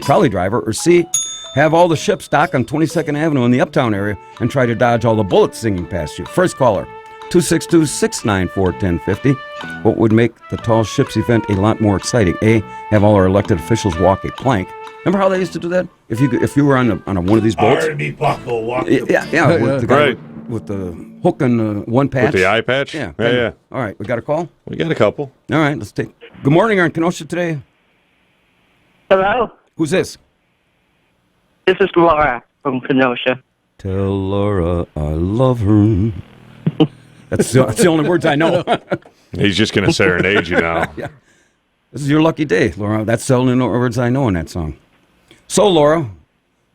trolley driver. Or C, have all the ships dock on 22nd Avenue in the Uptown area and try to dodge all the bullets singing past you. First caller, 262-694-1050. What would make the Tall Ships event a lot more exciting? A, have all our elected officials walk a plank. Remember how they used to do that? If you were on one of these boats? Army buckle, walk With the guy Right. with the hook and one patch. With the eye patch? Yeah. Yeah. All right, we got a call? We got a couple. All right, let's take... Good morning, on Kenosha Today. Hello, Who's this? this is Laura from Kenosha. Tell Laura I love her. That's the only words I know. He's just going to serenade you now. Yeah. This is your lucky day, Laura. That's the only words I know in that song. So, Laura,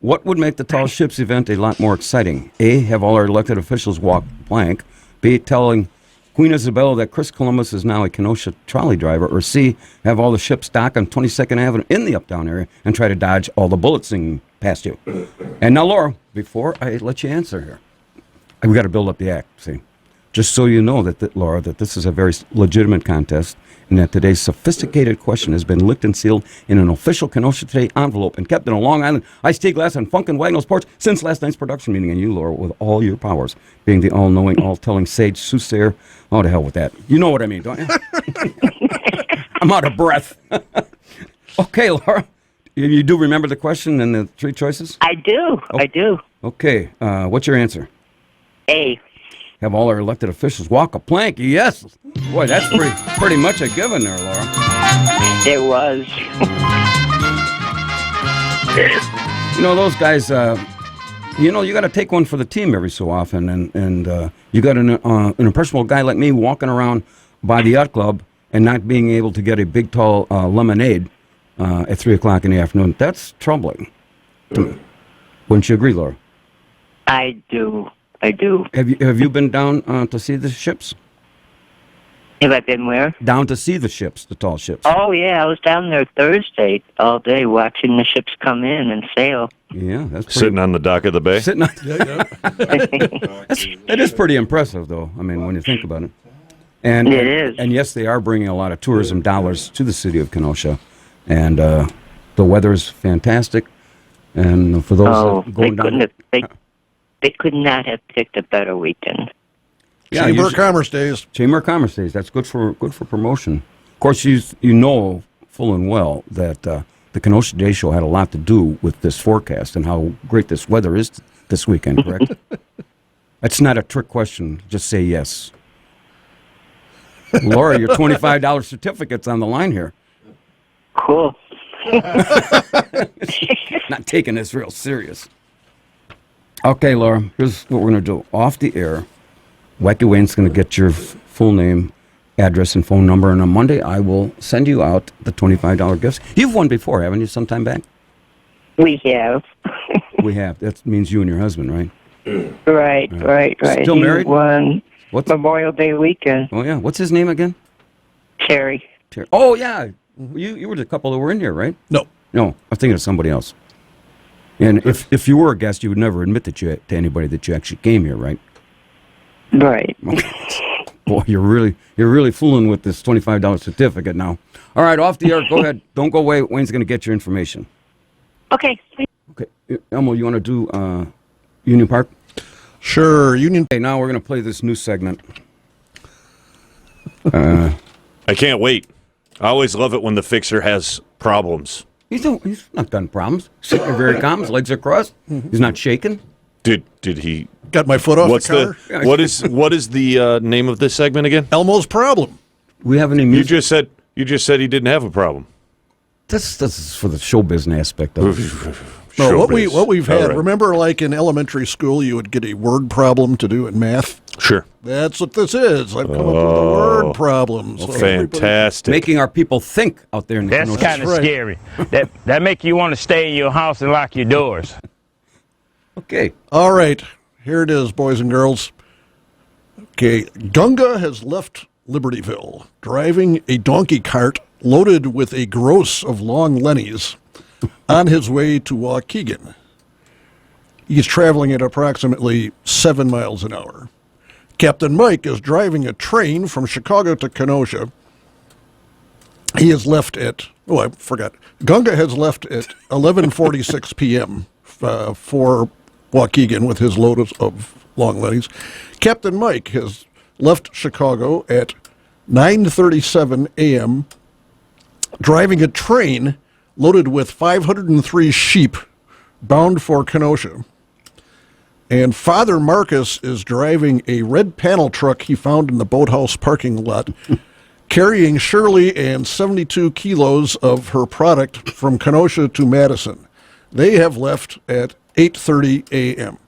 what would make the Tall Ships event a lot more exciting? A, have all our elected officials walk plank. B, telling Queen Isabella that Chris Columbus is now a Kenosha trolley driver. Or C, have all the ships dock on 22nd Avenue in the Uptown area and try to dodge all the bullets singing past you. And now, Laura, before I let you answer here, we got to build up the act, see? Just so you know, Laura, that this is a very legitimate contest and that today's sophisticated question has been licked and sealed in an official Kenosha Today envelope and kept in a Long Island iced tea glass on Funk and Wagnall's porch since last night's production meeting. And you, Laura, with all your powers, being the all-knowing, all-telling sage soothsayer. Oh, to hell with that. You know what I mean, don't you? I'm out of breath. Okay, Laura. You do remember the question and the 3 choices? I do. Oh. I do. Okay. What's your answer? A. Have all our elected officials walk a plank? Yes. Boy, that's pretty much a given there, Laura. It was. You know, those guys, you know, you got to take one for the team every so often, and you got an impressionable guy like me walking around by the yacht club and not being able to get a big tall lemonade at 3:00 in the afternoon. That's troubling. Wouldn't you agree, Laura? I do. I do. Have you been down to see the ships? Have I been where? Down to see the ships, the tall ships. Oh, yeah. I was down there Thursday all day watching the ships come in and sail. Yeah, that's pretty, Sitting on the dock of the bay. sitting on. It is pretty impressive, though. I mean, when you think about it. And It is. And yes, they are bringing a lot of tourism dollars to the city of Kenosha, and the weather is fantastic. And for those going down, they could not have picked a better weekend. yeah, Chamber of Commerce Days. Chamber of Commerce Days. That's good for promotion. Of course, you know full and well that the Kenosha Day Show had a lot to do with this forecast and how great this weather is this weekend. Correct? That's not a trick question. Just say yes. Laura, your $25 certificate's on the line here. Cool. Not taking this real serious. Okay, Laura, here's what we're going to do. Off the air, Wacky Wayne's going to get your full name, address, and phone number, and on Monday I will send you out the $25 gifts. You've won before, haven't you, sometime back? We have. We have. That means you and your husband, right? Right. Still He married? won What's? Memorial Day weekend. Oh, yeah. What's his name again? Terry. Oh, yeah. You were the couple that were in here, right? No. No, I'm thinking of somebody else. And if you were a guest, you would never admit that to anybody that you actually came here, right? Right. Boy, you're really fooling with this $25 certificate now. All right, off the air. Go ahead. Don't go away. Wayne's going to get your information. Okay. Okay, Elmo, you want to do Union Park? Sure, Union. Okay, now we're going to play this new segment. I can't wait. I always love it when the fixer has problems. He's not done problems. Sitting there very calm. His legs are crossed. He's not shaking. Did he? Got my foot off What's the car. what is the name of this segment again? Elmo's problem. We have any You music? just said he didn't have a problem. This is for the show business aspect of it. No, what Showbiz. we've All had. right. Remember, like in elementary school, you would get a word problem to do in math. Sure. That's what this is. I've come up with a word problem. So everybody- Fantastic. Making our people think out there in the That's Kenosha. kind of right. scary. That make you want to stay in your house and lock your doors. Okay. All right, here it is, boys and girls. Okay, Gunga has left Libertyville, driving a donkey cart loaded with a gross of long Lennies on his way to Waukegan. He's traveling at approximately 7 miles an hour. Captain Mike is driving a train from Chicago to Kenosha. He has left at, I forgot. Gunga has left at 11:46 p.m. For Waukegan with his load of long Lennies. Captain Mike has left Chicago at 9:37 a.m., driving a train loaded with 503 sheep bound for Kenosha. And Father Marcus is driving a red panel truck he found in the boathouse parking lot, carrying Shirley and 72 kilos of her product from Kenosha to Madison. They have left at 8:30 a.m.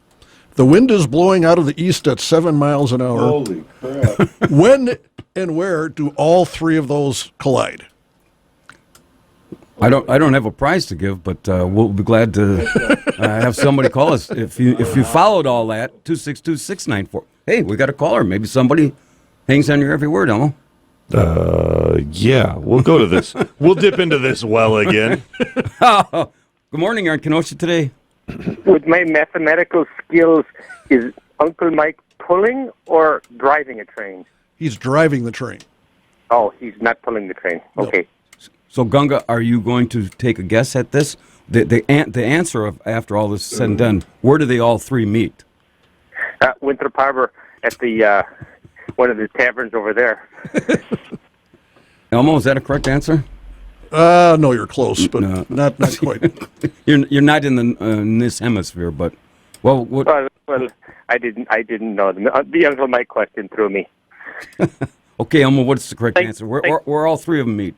The wind is blowing out of the east at 7 miles an hour. Holy crap. When and where do all three of those collide? I don't have a prize to give, but we'll be glad to have somebody call us if you followed all that. 262-694. Hey, we got a caller. Maybe somebody hangs on your every word, Elmo. Yeah, we'll go to this. We'll dip into this well again. Good morning. You're on Kenosha today. With my mathematical skills, is Uncle Mike pulling or driving a train? He's driving the train. Oh, he's not pulling the train. No. Okay. So, Gunga, are you going to take a guess at this? The answer of after all this is said and done, where do they all three meet? Winthrop Harbor at the one of the taverns over there. Elmo, is that a correct answer? No, you're close, but No. not quite. You're not in this hemisphere, but well, what? Well, I didn't know. The Uncle Mike question threw me. Okay, Elmo, what's the correct answer? Where all three of them meet?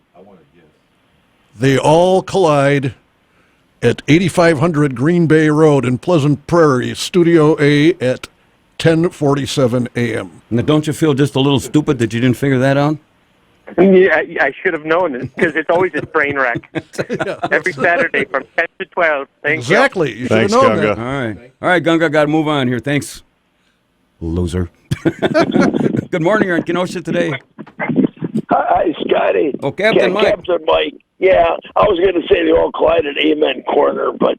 They all collide at 8500 Green Bay Road in Pleasant Prairie, Studio A at 10:47 a.m. Now, don't you feel just a little stupid that you didn't figure that out? Yeah, I should have known because it's always a train wreck. Every Saturday from 10 to 12. Thank Exactly. You should have Thanks, known Gunga. that. All right, Gunga, got to move on here. Thanks, loser. Good morning. You're on Kenosha today. Hi, Scotty. Oh, Captain Mike. Captain Mike. Yeah, I was going to say the old Clyde and Amen corner, but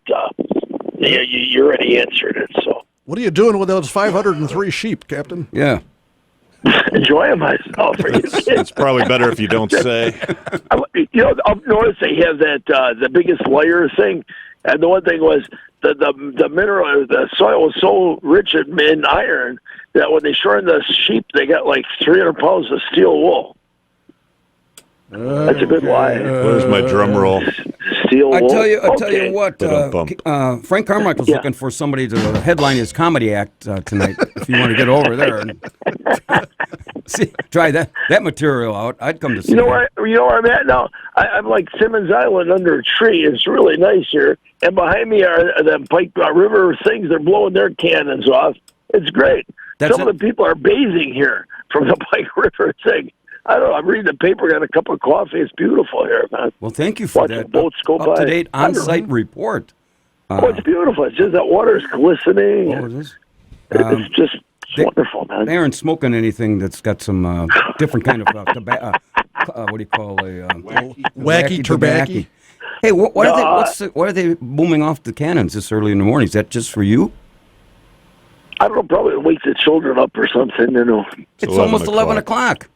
you already answered it. So What are you doing with those 503 sheep, Captain? Yeah. enjoying myself. It's probably better if you don't say. Up north they have that the biggest layer thing, and the one thing was the mineral, the soil was so rich in iron that when they shortened the sheep, they got like 300 pounds of steel wool. That's a good lie. Where's my drum roll? Steel wool. I tell you what, Frank Carmichael's looking for somebody to headline his comedy act tonight. If you want to get over there and try that material out, I'd come to see. You know where I'm at now? I'm like Simmons Island under a tree. It's really nice here, and behind me are the Pike River things. They're blowing their cannons off. It's great. Some of the people are bathing here from the Pike River thing. I don't know. I'm reading the paper, got a cup of coffee. It's beautiful here, man. Well, thank you for that boats go by. up-to-date on-site report. It's beautiful. It's just that water is glistening. Oh, it is? It's just wonderful, man. They aren't smoking anything that's got some different kind of tobacco. What do you call a wacky tobacco? Hey, what are they booming off the cannons this early in the morning? Is that just for you? I don't know. Probably to wake the children up or something. You know, it's almost 11 o'clock.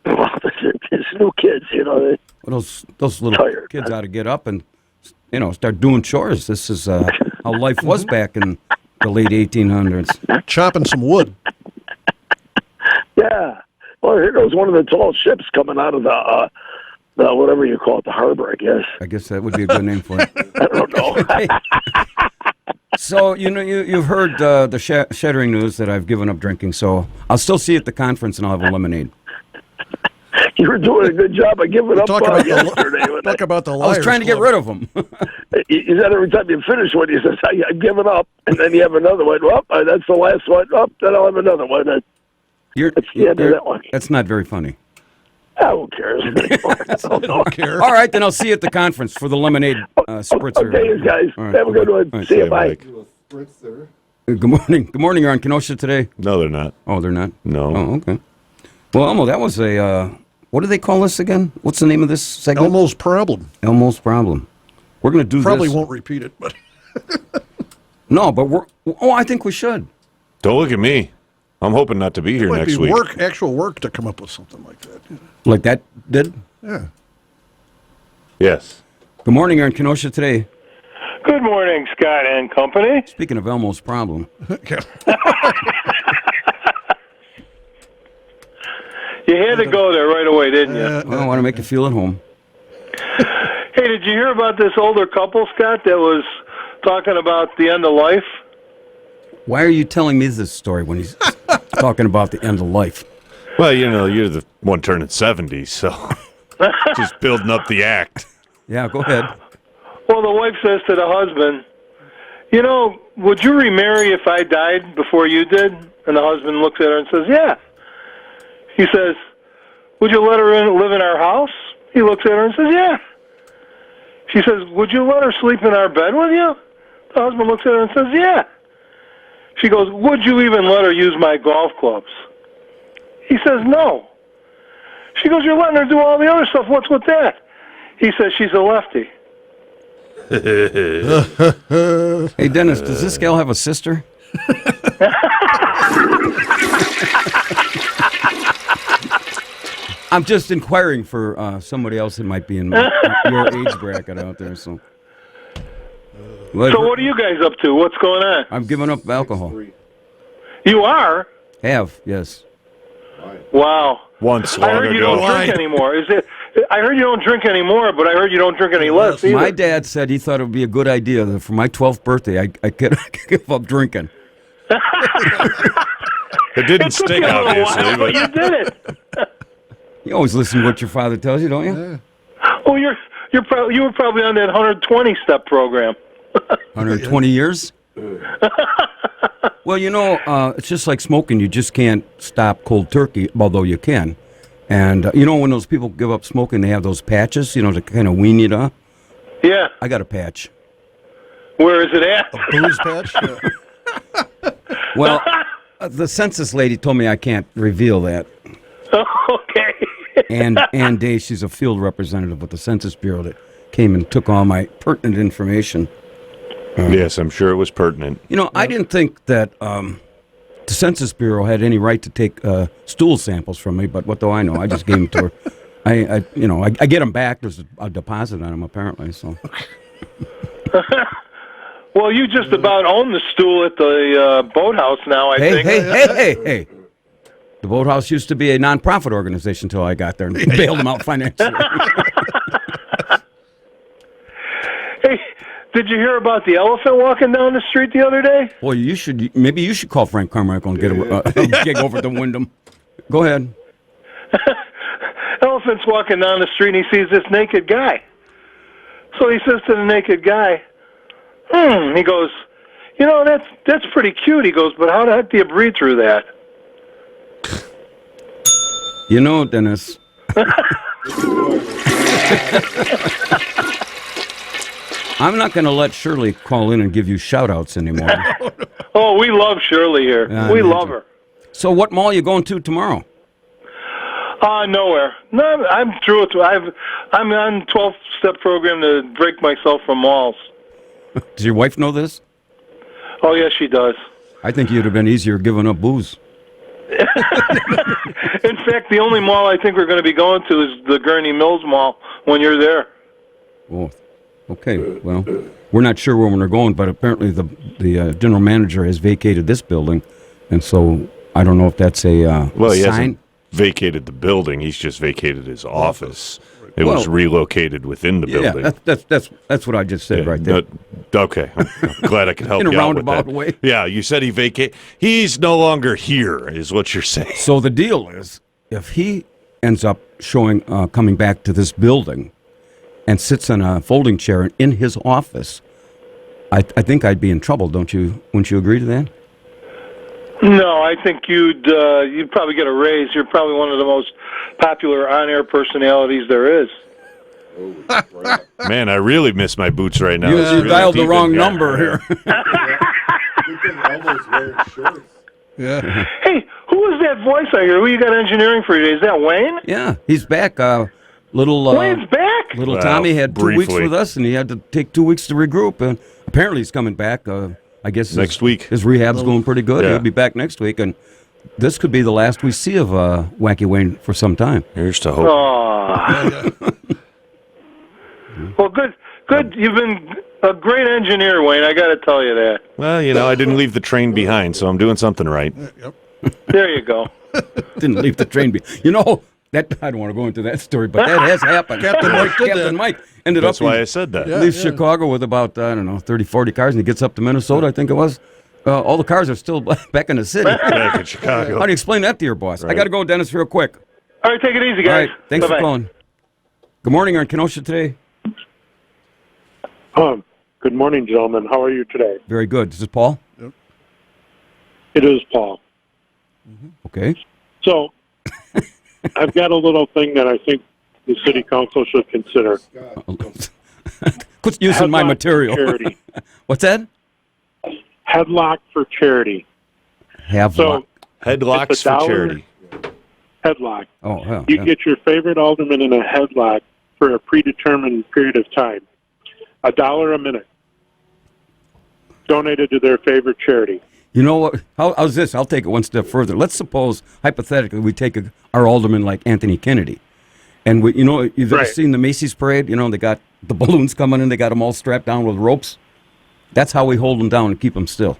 Well, it's new kids, you know. Well, those little kids ought to get up and, start doing chores. This is how life was back in the late 1800s. Chopping some wood. Yeah. Well, here goes one of the tall ships coming out of the whatever you call it, the harbor, I guess. I guess that would be a good name for it. I don't know. So, you've heard the shattering news that I've given up drinking, so I'll still see you at the conference and I'll have a lemonade. You were doing a good job of giving up yesterday. Talk about the I was trying to get rid of them. You said every time you finish one, you said, I'm giving up. And then you have another one. Well, that's the last one. Then I'll have another one. That's the end of that one. That's not very funny. Who cares anymore? I don't care. All right, then I'll see you at the conference for the lemonade spritzer. Okay, guys. Right. Have a good one. Right, see you. Bye. Good morning. Good morning. You're on Kenosha today? No, they're not. Oh, they're not? No. Oh, okay. Well, Elmo, that was a... what do they call this again? What's the name of this segment? Elmo's Problem. Elmo's Problem. We're going to do Probably this. won't repeat it, but... No, but I think we should. Don't look at me. I'm hoping not to be here It might next be week. actual work to come up with something like that. Like that did? Yeah. Yes. Good morning. You're in Kenosha today. Good morning, Scott and Company. Speaking of Elmo's Problem. You had to go there right away, didn't you? Well, I want to make you feel at home. Hey, did you hear about this older couple, Scott, that was talking about the end of life? Why are you telling me this story when he's talking about the end of life? Well, you're the one turning 70, so just building up the act. Yeah, go ahead. Well, the wife says to the husband, would you remarry if I died before you did? And the husband looks at her and says, yeah. He says, would you let her live in our house? He looks at her and says, yeah. She says, would you let her sleep in our bed with you? The husband looks at her and says, yeah. She goes, would you even let her use my golf clubs? He says, no. She goes, you're letting her do all the other stuff. What's with that? He says, she's a lefty. Hey, Dennis, does this gal have a sister? I'm just inquiring for somebody else that might be in your age bracket out there. So what are you guys up to? What's going on? I'm giving up alcohol. You are? Have, yes. Wow. Once I heard you don't drink anymore. I heard you don't drink anymore, but I heard you don't drink any less either. My dad said he thought it would be a good idea that for my 12th birthday, I could give up drinking. It didn't stick, obviously. But you did it. You always listen to what your father tells you, don't you? Well, you're you were probably on that 120 step program. 120 years? Well, it's just like smoking. You just can't stop cold turkey, although you can. And, when those people give up smoking, they have those patches, to kind of wean you down. Yeah. I got a patch. Where is it at? A booze patch? Well, the census lady told me I can't reveal that. Okay. And Ann Day, she's a field representative with the Census Bureau that came and took all my pertinent information. Yes, I'm sure it was pertinent. I didn't think that the Census Bureau had any right to take stool samples from me, but what do I know? I just gave them to her. I get them back. There's a deposit on them, apparently. So. Well, you just about own the stool at the boathouse now, I think. Hey. The boathouse used to be a non-profit organization until I got there and bailed them out financially. Hey, did you hear about the elephant walking down the street the other day? Boy, maybe you should call Frank Carmichael and get a gig over to Wyndham. Go ahead. Elephant's walking down the street and he sees this naked guy. So he says to the naked guy, he goes, that's pretty cute. He goes, but how the heck do you breathe through that? Dennis. I'm not going to let Shirley call in and give you shout-outs anymore. Oh, we love Shirley here. We love her. So what mall are you going to tomorrow? Nowhere. No, I'm through it. I'm on 12-step program to break myself from malls. Does your wife know this? Oh, yes, she does. I think you'd have been easier giving up booze. In fact, the only mall I think we're going to be going to is the Gurney Mills Mall when you're there. Oh, okay. Well, we're not sure where we're going, but apparently the general manager has vacated this building, and so I don't know if that's a he sign. hasn't vacated the building. He's just vacated his office. It was relocated within the building. Yeah, that's what I just said right there. Okay, I'm glad I could help in a you out with roundabout that. way. Yeah, you said he vacated. He's no longer here, is what you're saying. So the deal is, if he ends up coming back to this building and sits in a folding chair in his office, I think I'd be in trouble. Wouldn't you agree to that? No, I think you'd probably get a raise. You're probably one of the most popular on-air personalities there is. Man, I really miss my boots right now. You Really dialed the deep wrong in number here. Yeah. Hey, who is that voice I hear? Who you got engineering for today? Is that Wayne? Yeah, he's back. Wayne's back? Little Tommy had 2 weeks briefly. with us, and he had to take 2 weeks to regroup. And apparently he's coming back. I guess Next week. His rehab's going pretty good. Yeah. He'll be back next week, and this could be the last we see of Wacky Wayne for some time. Here's to hope. Oh. Well, good. You've been a great engineer, Wayne. I got to tell you that. Well, I didn't leave the train behind, so I'm doing something right. Yep. There you go. Didn't leave the train that I don't want to go into that story, but that has happened. Captain Mike ended That's up why I said that. leaves Chicago with about 30, 40 cars, and he gets up to Minnesota, I think it was. All the cars are still back in the city. Back in Chicago. How do you explain that to your boss? Right. I got to go, Dennis, real quick. All right, take it easy, All guys. right, thanks Bye-bye. for calling. Good morning, on Kenosha today. Good morning, gentlemen. How are you today? Very good. This is Paul. Yep. It is Paul. Okay. So, I've got a little thing that I think the city council should consider. Quit using my Headlock material. for charity. What's that? Headlock for charity. Headlock. Headlocks It's for $1 charity. Headlock. Oh, yeah. You get your favorite alderman in a headlock for a predetermined period of time. $1 a minute. Donated to their favorite charity. You know what? How's this? I'll take it one step further. Let's suppose, hypothetically, we take our alderman like Anthony Kennedy. And, you've ever seen the Macy's parade? They got the balloons coming in. They got them all strapped down with ropes. That's how we hold them down and keep them still.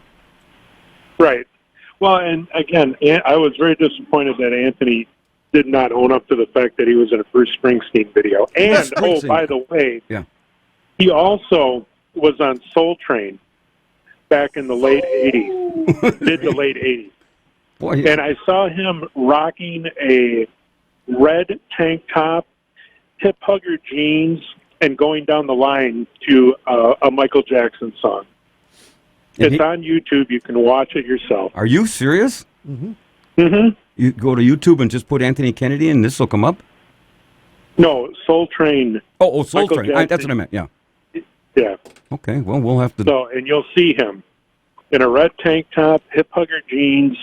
Right. Well, and again, I was very disappointed that Anthony did not own up to the fact that he was in a Bruce Springsteen video. And, by the way, he also was on Soul Train back in the late 80s, mid to late 80s. Boy, And I saw him rocking a red tank top, hip hugger jeans, and going down the line to a Michael Jackson song. It's on YouTube. You can watch it yourself. Are you serious? Mm-hmm. You go to YouTube and just put Anthony Kennedy and this will come up? No, Soul Train. Oh, Soul Michael Train. That's what I meant, yeah. Yeah. Okay, well, we'll have to... So, and you'll see him in a red tank top, hip hugger jeans,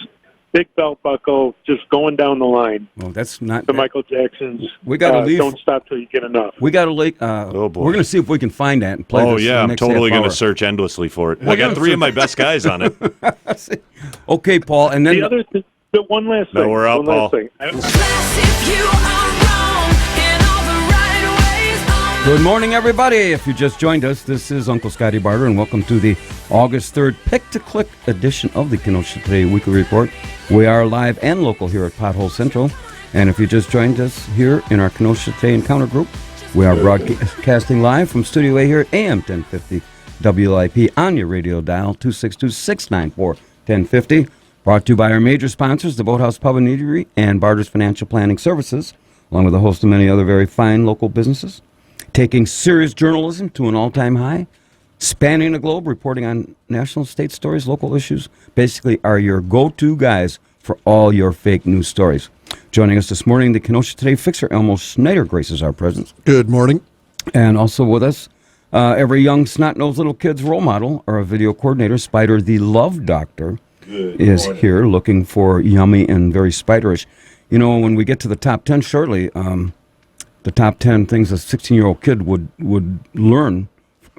big belt buckle, just going down the line. Well, that's not... The Michael Jackson's we got to leave... Don't Stop Till You Get Enough. We got to leave... oh, boy. We're going to see if we can find that and play this. Oh, yeah, I'm next totally going to search endlessly for it. I got 3 of my best guys on it. Okay, Paul, and then... The other thing... One last thing. No, we're out, Paul. Good morning, everybody. If you just joined us, this is Uncle Scotty Barter, and welcome to the August 3rd Pick-to-Click edition of the Kenosha Today Weekly Report. We are live and local here at Pothole Central, and if you just joined us here in our Kenosha Today Encounter group, we are broadcasting live from Studio A here at AM 1050 WLIP on your radio dial, 262-694-1050. Brought to you by our major sponsors, the Boathouse Pub and Eatery and Barter's Financial Planning Services, along with a host of many other very fine local businesses. Taking serious journalism to an all-time high, spanning the globe, reporting on national, state stories, local issues, basically are your go-to guys for all your fake news stories. Joining us this morning, the Kenosha Today fixer, Elmo Schneider, graces our presence. Good morning. And also with us, every young snot-nosed little kid's role model, or a video coordinator, Spider the Love Doctor, is here looking for yummy and very spiderish. You know, when we get to the top 10 shortly, the top 10 things a 16-year-old kid would learn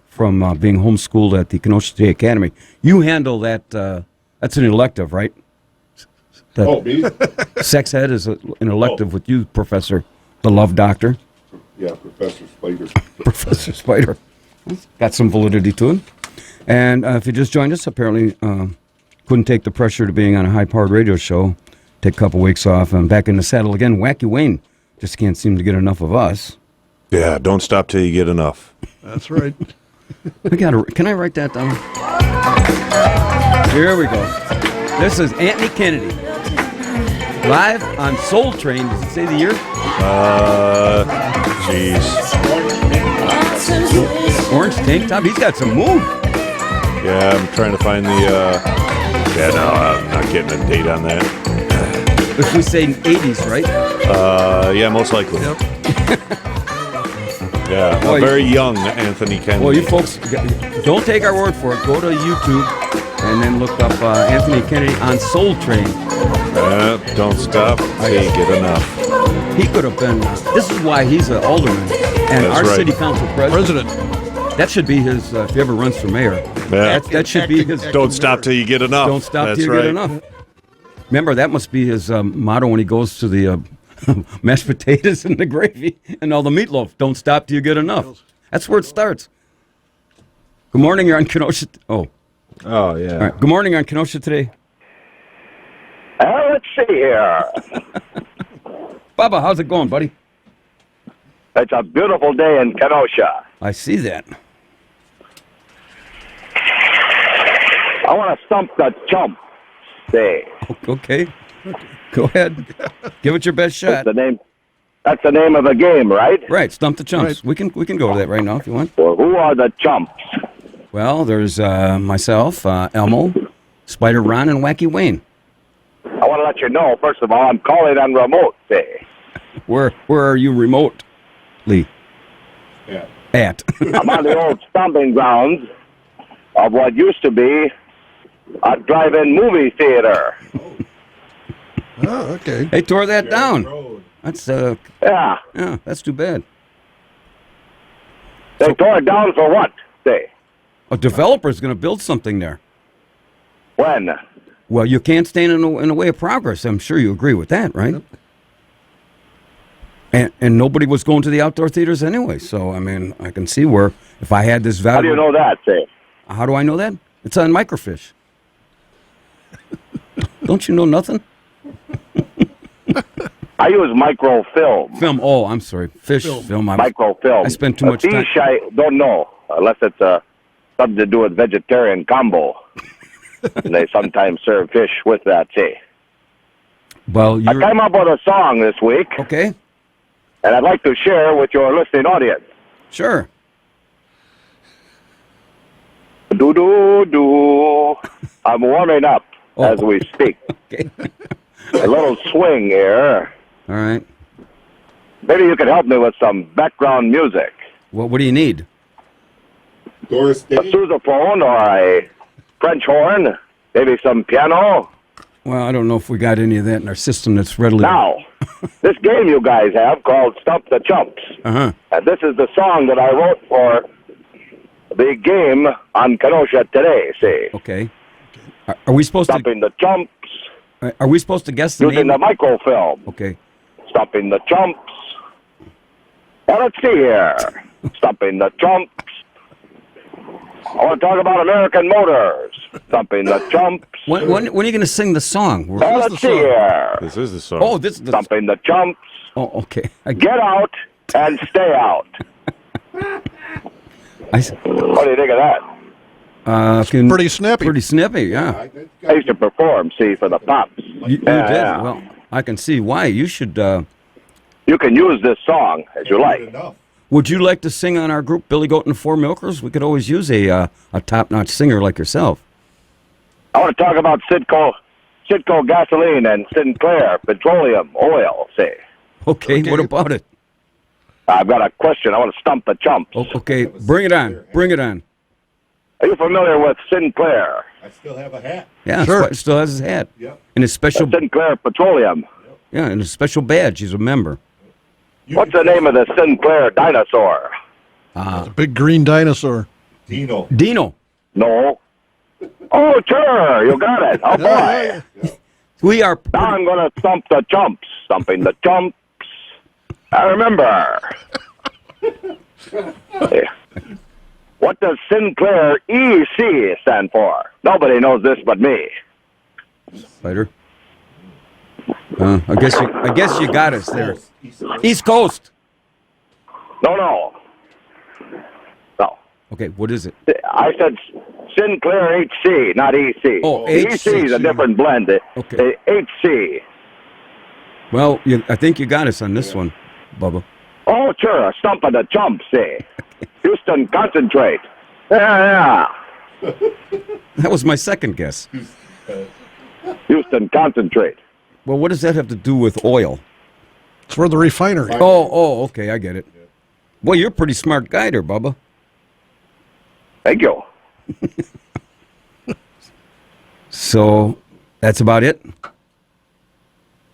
from being homeschooled at the Kenosha State Academy. You handle that, that's an elective, right? Me? Sex ed is an elective with you, Professor the Love Doctor. Yeah, Professor Spider. Professor Spider. Got some validity to it. And if you just joined us, apparently couldn't take the pressure to being on a high-powered radio show, take a couple weeks off, and back in the saddle again. Wacky Wayne just can't seem to get enough of us. Yeah, don't stop till you get enough. That's right. Can I write that down? Here we go. This is Anthony Kennedy. Live on Soul Train. Does it say the year? Jeez. Orange tank top. He's got some move. Yeah, I'm trying to find the... Yeah, no, I'm not getting a date on that. If we say 80s, right? Yeah, most likely. Yep. Yeah, a very young Anthony Kennedy. Well, you folks, don't take our word for it. Go to YouTube and then look up Anthony Kennedy on Soul Train. Don't stop till you get enough. He could have been, this is why he's an alderman and That's our right. city council president. That should be his, if he ever runs for mayor. Yeah. That should be his. Don't stop till you get enough. Don't stop That's till you right. get enough. Remember, that must be his motto when he goes to the mashed potatoes and the gravy and all the meatloaf. Don't stop till you get enough. That's where it starts. Good morning, you're on Kenosha. Oh, yeah. All right. Good morning, you're on Kenosha Today. Let's see here. Bubba, how's it going, buddy? It's a beautiful day in Kenosha. I see that. I want to stump the chump day. Okay. Go ahead. Give it your best shot. That's the name of the game, right? Right, Stump the Chumps. Right. We can go to that right now if you want. Well, who are the chumps? Well, there's myself, Elmo, Spider Ron, and Wacky Wayne. I want to let you know, first of all, I'm calling on remote day. Where are you remotely? Yeah. At? I'm on the old stomping grounds of what used to be a drive-in movie theater. Oh, okay. They tore that down. That's yeah, that's too bad. They tore it down for what? A developer's going to build something there. When? Well, you can't stand in the way of progress. I'm sure you agree with that, right? Yep. And nobody was going to the outdoor theaters anyway. So I mean, I can see where if I had this value. How do you know that? How do I know that? It's on microfiche. Don't you know nothing? I use microfilm. Film. Oh, I'm sorry. Film. Microfilm. I spend too much time. Fish, I don't know, unless it's something to do with vegetarian combo. And they sometimes serve fish with that, Well, I came up with a song this week. Okay. And I'd like to share with your listening audience. Sure. Do do do. I'm warming up as we speak. Okay. A little swing here. All right. Maybe you could help me with some background music. Well, what do you need? Doris A sousaphone or a French horn. Maybe some piano. Well, I don't know if we got any of that in our system that's readily. Now, this game you guys have called Stump the Chumps. Uh-huh. And this is the song that I wrote for the game on Kenosha today, see. Okay. Are we supposed Stumping the Chumps. Are we supposed to guess the using name? the microfilm. Okay. Stumping the Chumps. Well, let's see here. Stumping the Chumps. I want to talk about American Motors. Stumping the Chumps. When are you going to sing the song? Well, let's see here. This is the song. Oh, this is the Stumping the Chumps. Oh, okay. Get out and stay out. What do you think of that? Pretty snappy. Pretty snappy, yeah. I used to perform, see, for the Pops. You did? Yeah. Well, I can see why. You should... You can use this song as you like. Would you like to sing on our group, Billy Goat and the Four Milkers? We could always use a top-notch singer like yourself. I want to talk about Citgo gasoline and Sinclair petroleum oil, see. Okay, what about it? I've got a question. I want to stump the chumps. Okay, bring it on. Bring it on. Are you familiar with Sinclair? I still have a hat. Yeah, Sure. still has his hat. Yep. And his special... Sinclair Petroleum. Yeah, and his special badge. He's a member. What's the name of the Sinclair dinosaur? A big green dinosaur. Dino. Dino. No. Oh, sure. You got it. Oh, boy. We are... Now I'm going to stump the chumps. Stumping the chumps. I remember. What does Sinclair EC stand for? Nobody knows this but me. Fighter. I guess you got us there. East Coast. No. Okay, what is it? I said Sinclair HC, not EC. Oh, EC is a different blend. Okay. HC. Well, I think you got us on this one, Bubba. Oh, sure. A stump of the chumps, see. Houston, concentrate. Yeah. That was my second guess. Houston, concentrate. Well, what does that have to do with oil? It's for the refinery. Oh, okay, I get it. Well, you're a pretty smart guy there, Bubba. Thank you. So, that's about it?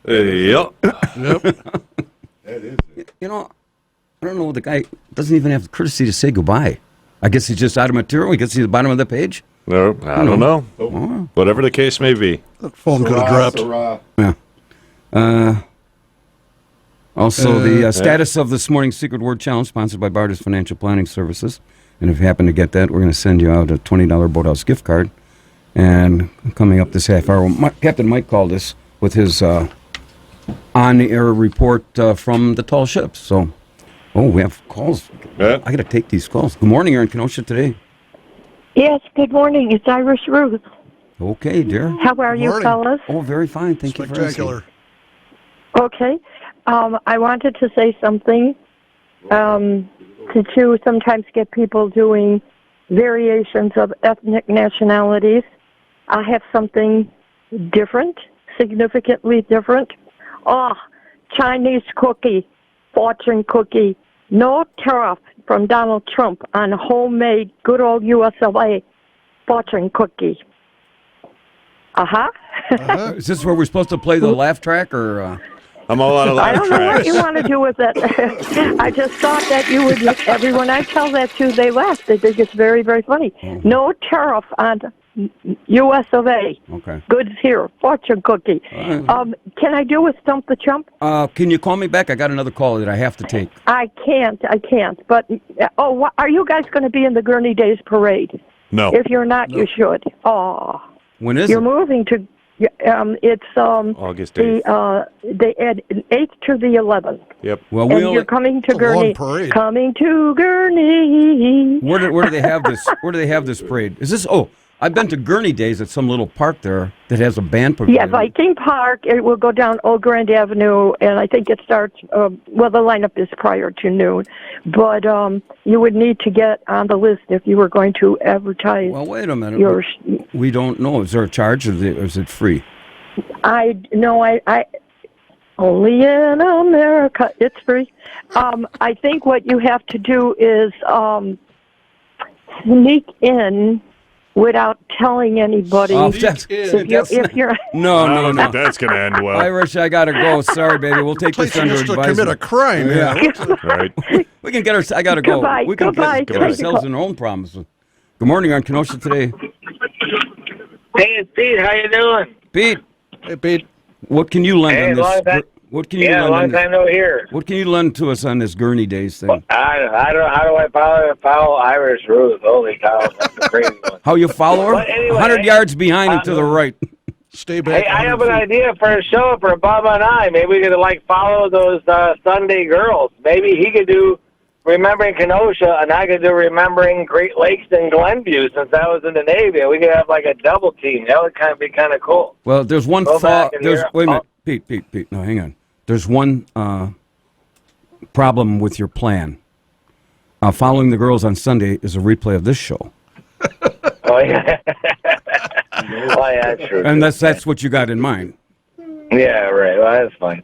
Yep. That is it. You know, I don't know, the guy doesn't even have the courtesy to say goodbye. I guess he's just out of material. He gets to the bottom of the page. No, I don't know. Oh. Whatever the case may be. That phone could have dropped. Yeah. Also, the status of this morning's Secret Word Challenge, sponsored by Barter's Financial Planning Services. And if you happen to get that, we're going to send you out a $20 Boathouse gift card. And coming up this half hour, Captain Mike called us with his on-air report from the tall ships. So, we have calls. Yeah. I got to take these calls. Good morning, you're in Kenosha today. Yes, good morning. It's Irish Ruth. Okay, dear. How are you, fellas? Oh, very fine. Thank you for asking. Okay. I wanted to say something to sometimes get people doing variations of ethnic nationalities. I have something different, significantly different. Chinese cookie, fortune cookie, no tariff from Donald Trump on homemade good old US of A fortune cookie. Is this where we're supposed to play the laugh track, or... I'm all out of I laugh don't know what tracks. you want to do with it. I just thought that you would, everyone I tell that to, they laugh. They think it's very, very funny. No tariff on US of A. Okay. Goods here, fortune cookie. Can I do a Stump the Chump? Can you call me back? I got another call that I have to take. I can't. But, are you guys going to be in the Gurney Days Parade? No. If you're not, you should. When is You're it? moving to... it's August 8th. the 8th to the 11th. Yep. Well, And you're coming to It's a long Gurney. parade. Coming to Gurney. Where do they have this? Where do they have this parade? Is this? I've been to Gurney Days at some little park there that has a band Yeah, pavilion. Viking Park. It will go down Old Grand Avenue, and I think it starts. The lineup is prior to noon, but you would need to get on the list if you were going to advertise. Well, wait a minute. Your, we don't know. Is there a charge, or is it free? I only in America it's free. I think what you have to do is sneak in without telling anybody. Oh, if you're no. That's going to end well. Irish, I got to go. Sorry, baby. We'll take this under Just to advisement. commit a crime. Yeah. Right. We can get our. I got to go. Goodbye, We can goodbye. get ourselves in our own problems. Good morning on Kenosha today. Hey, it's Pete. How you doing? Pete. Hey, Pete. What can you lend Hey, on this? long time. What can you Yeah, lend long on this? time no hear. What can you lend to us on this Gurney Days thing? I don't. How do I follow Irish rules? Holy cow, that's a crazy one. How you follow her? But anyway, 100 yards behind and to the right. Stay back. Hey, I have an idea for a show for Bubba and I. Maybe we could follow those Sunday girls. Maybe he could do Remembering Kenosha, and I could do Remembering Great Lakes and Glenview. Since I was in the Navy, we could have a double team. That would be kind of cool. Well, there's one Go thought. back and There's hear- wait a minute, Pete. No, hang on. There's one problem with your plan. Following the girls on Sunday is a replay of this show. Oh yeah. Oh yeah, true. And that's what you got in mind. Yeah, right. Well, that's fine.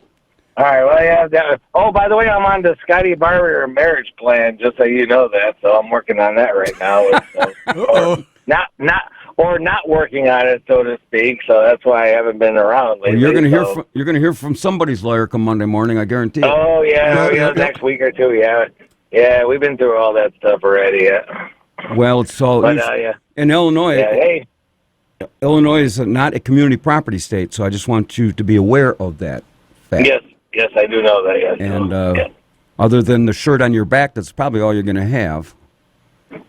All right. Well, yeah. Oh, by the way, I'm on the Scotty Barber marriage plan. Just so you know that. So I'm working on that right now. Or not working on it, so to speak. So that's why I haven't been around lately. Well, you're gonna hear from somebody's lawyer come Monday morning. I guarantee. Oh yeah, next week or two. Yeah. We've been through all that stuff already. Yeah. Well, it's all But, in Illinois. Yeah, hey. Illinois is not a community property state, so I just want you to be aware of that fact. Yes, I do know that. Yes. And other than the shirt on your back, that's probably all you're going to have.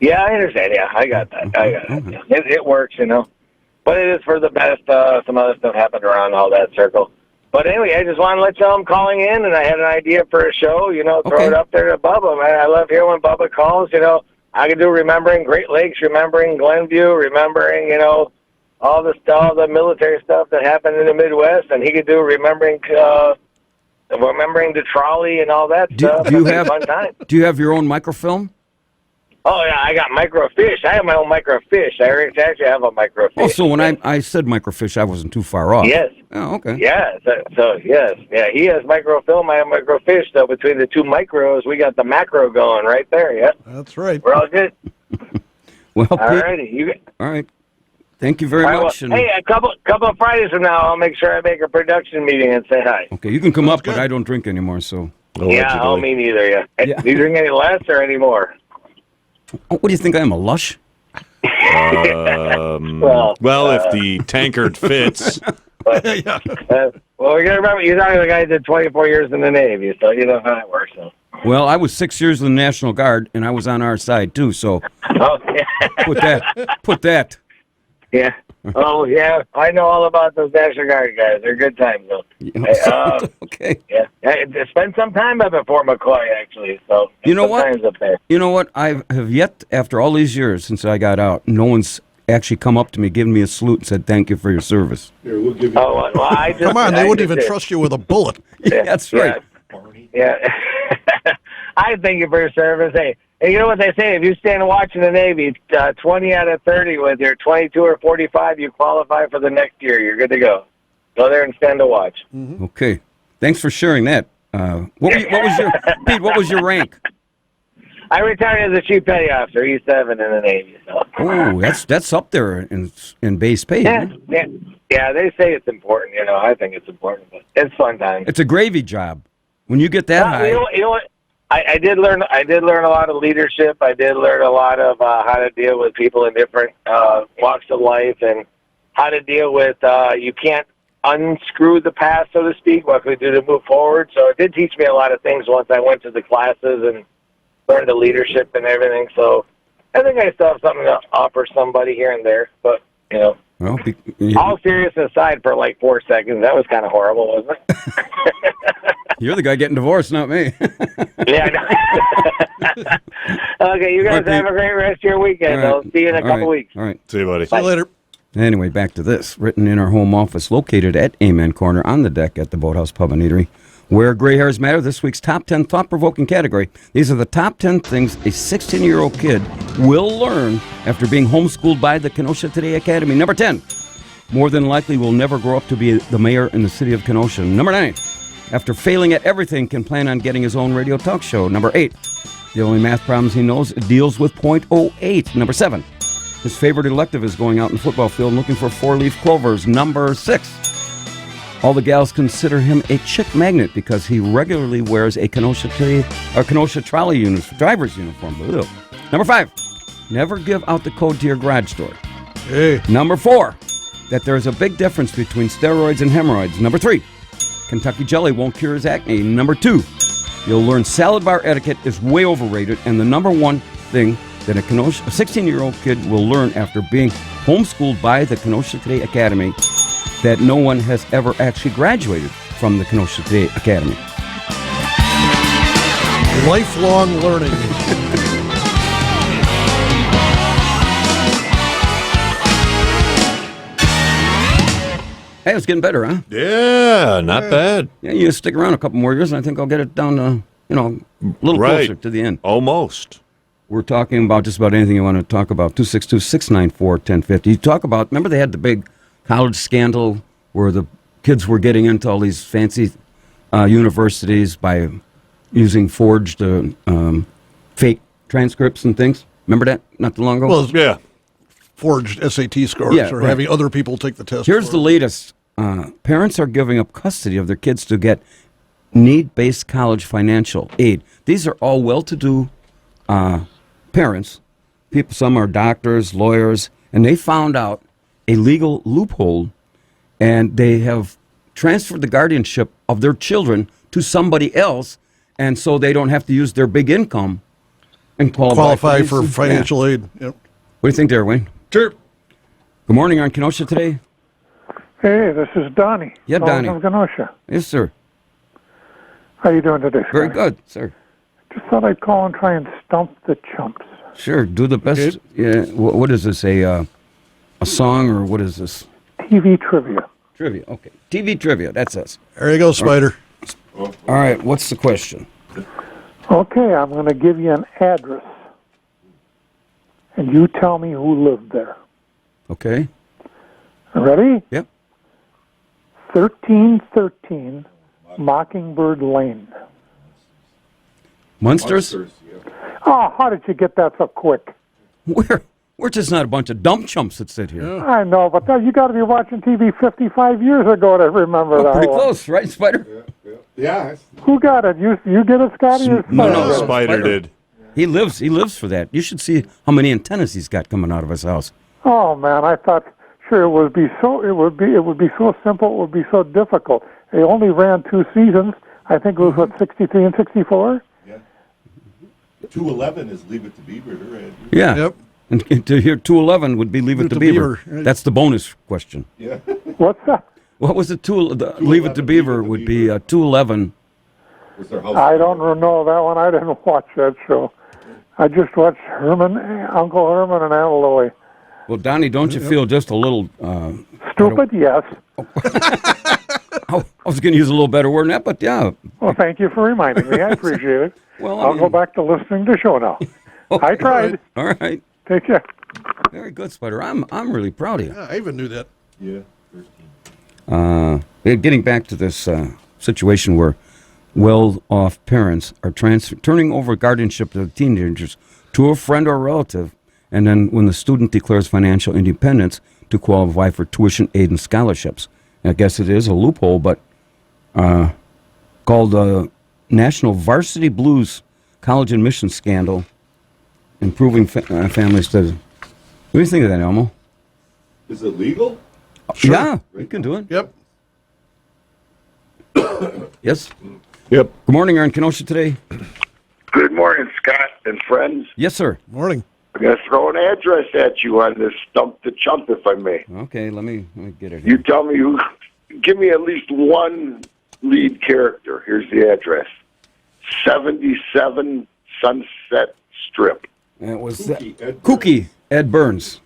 Yeah, I understand. Yeah, I got that. Yeah. It works, But it is for the best. Some other stuff happened around all that circle. But anyway, I just want to let you know I'm calling in, and I had an idea for a show. Throw it up there to Bubba, man. I love hearing when Bubba calls. I could do Remembering Great Lakes, Remembering Glenview, Remembering, all the military stuff that happened in the Midwest, and he could do Remembering the trolley and all that stuff. Do you It'd be have a fun time. Do you have your own microfilm? Oh yeah, I got microfiche. I have my own microfiche. I actually have a microfiche. Oh, so when I said microfiche, I wasn't too far off. Yes. Oh, okay. Yeah. So yes. Yeah. He has microfilm. I have microfiche. So between the two micros, we got the macro going right there. Yeah. That's right. We're all good. Well, all righty. All right. Thank you very much. Well, hey, a couple of Fridays from now, I'll make sure I make a production meeting and say hi. Okay, you can come up, but I don't drink anymore, so. Yeah, me neither. Yeah. Do you drink any less or any more? Oh, what do you think? I am a lush? Well, if the tankard fits. Well, we got to remember, you're talking to the guy that did 24 years in the Navy, so you know how that works. So. Well, I was 6 years in the National Guard, and I was on our side too. So. Oh, yeah. Put that. Yeah. Oh, yeah. I know all about those National Guard guys. They're good times, though. Okay. Yeah. I spent some time up at Fort McCoy, actually. So you know what? Up there. You know what? I have yet, after all these years since I got out, no one's actually come up to me, given me a salute, and said thank you for your service. Here, we'll give you. Oh, well, I just, Come on, they wouldn't even trust you with a bullet. Yeah, that's right. Yeah. I thank you for your service. Hey, you know what they say? If you stand watching the Navy, 20 out of 30 with your 22 or 45, you qualify for the next year. You're good to go. Go there and stand to watch. Mm-hmm. Okay. Thanks for sharing that. What was your rank? I retired as a chief petty officer, E7 in the Navy. So. Oh, that's up there in base pay. Yeah, they say it's important. I think it's important, but it's fun time. It's a gravy job. When you get that high. You know what? I did learn a lot of leadership. I did learn a lot of how to deal with people in different walks of life, and how to deal with you can't unscrew the past, so to speak. What can we do to move forward? So it did teach me a lot of things once I went to the classes and learned the leadership and everything. So I think I still have something to offer somebody here and there. But Well, all seriousness aside, for like 4 seconds, that was kind of horrible, wasn't it? You're the guy getting divorced, not me. Yeah, I know. Okay, you guys All right, have a great rest of your weekend, All right. though. See you in a All couple right. weeks. All right. See you, buddy. See you later. Anyway, back to this. Written in our home office located at Amen Corner on the deck at the Boathouse Pub and Eatery. Where gray hairs matter, this week's top 10 thought-provoking category. These are the top 10 things a 16-year-old kid will learn after being homeschooled by the Kenosha Today Academy. Number 10, more than likely will never grow up to be the mayor in the city of Kenosha. Number 9, after failing at everything, can plan on getting his own radio talk show. Number 8, the only math problems he knows deals with .08. Number 7, his favorite elective is going out in the football field and looking for 4-leaf clovers. Number 6, all the gals consider him a chick magnet because he regularly wears a Kenosha trolley driver's uniform. Ugh. Number 5, never give out the code to your garage door. Hey. Number 4, that there is a big difference between steroids and hemorrhoids. Number 3, Kentucky jelly won't cure his acne. Number 2, you'll learn salad bar etiquette is way overrated. And the number 1 thing that a 16-year-old kid will learn after being homeschooled by the Kenosha Today Academy, that no one has ever actually graduated from the Kenosha Today Academy. Lifelong learning. Hey, it's getting better, huh? Yeah, not bad. Yeah, you stick around a couple more years, and I think I'll get it down to, a little closer to the end. Almost. We're talking about just about anything you want to talk about. 262-694-1050. You talk about, remember they had the big college scandal where the kids were getting into all these fancy universities by using forged fake transcripts and things? Remember that not too long ago? Well, yeah. Forged SAT scores or having other people take the test. Here's the latest. Parents are giving up custody of their kids to get need-based college financial aid. These are all well-to-do parents. People, some are doctors, lawyers, and they found out a legal loophole, and they have transferred the guardianship of their children to somebody else, and so they don't have to use their big income and qualify for financial aid. Yep. What do you think there, Wayne? Sure. Good morning on Kenosha Today. Hey, this is Donnie. Yeah, calling Donnie. from Kenosha. Yes, sir. How you doing today, sir? Very good, sir. Just thought I'd call and try and stump the chumps. Sure, do the best. Okay. Yeah. What is this? A song or what is this? TV trivia. Trivia. Okay. TV trivia. That's us. There you go, Spider. All right. What's the question? Okay, I'm going to give you an address, and you tell me who lived there. Okay. Ready? Yep. 1313 Mockingbird Lane. Munsters? Oh, how did you get that so quick? We're just not a bunch of dumb chumps that sit here. I know, but you got to be watching TV 55 years ago to remember that Pretty one. close, right, Spider? Yeah. Who got it? You get it, Scotty? Or No, Spider did. He lives for that. You should see how many antennas he's got coming out of his house. Oh man, I thought sure it would be so simple, it would be so difficult. They only ran 2 seasons. I think it was what 63 and 64. 211 is Leave It to Beaver, right? Yeah. Yep. And to hear 211 would be Leave It to Beaver. That's the bonus question. Yeah. What's that? What was it? Leave It to Beaver would be 211. I don't know that one. I didn't watch that show. I just watched Uncle Herman and Aunt Louie. Well, Donnie, don't you feel just a little... Stupid, yes. I was going to use a little better word than that, but yeah. Well, thank you for reminding me. I appreciate it. Well, I'll go back to listening to the show now. I tried. All right. Take care. Very good, Spider. I'm really proud of you. Yeah, I even knew that. Yeah. Getting back to this situation where well-off parents are turning over guardianship of the teenagers to a friend or relative, and then when the student declares financial independence to qualify for tuition aid and scholarships. I guess it is a loophole, but called the National Varsity Blues College Admission Scandal, improving families to... What do you think of that, Elmo? Is it legal? Sure. Yeah, you can do it. Yep. Yes? Yep. Good morning, you're on Kenosha Today. Good morning, Scott and friends. Yes, sir. Morning. I'm going to throw an address at you on this Stump the Chump, if I may. Okay, let me get it here. You tell me give me at least one lead character. Here's the address. 77 Sunset Strip. It was Kooky Ed Burns.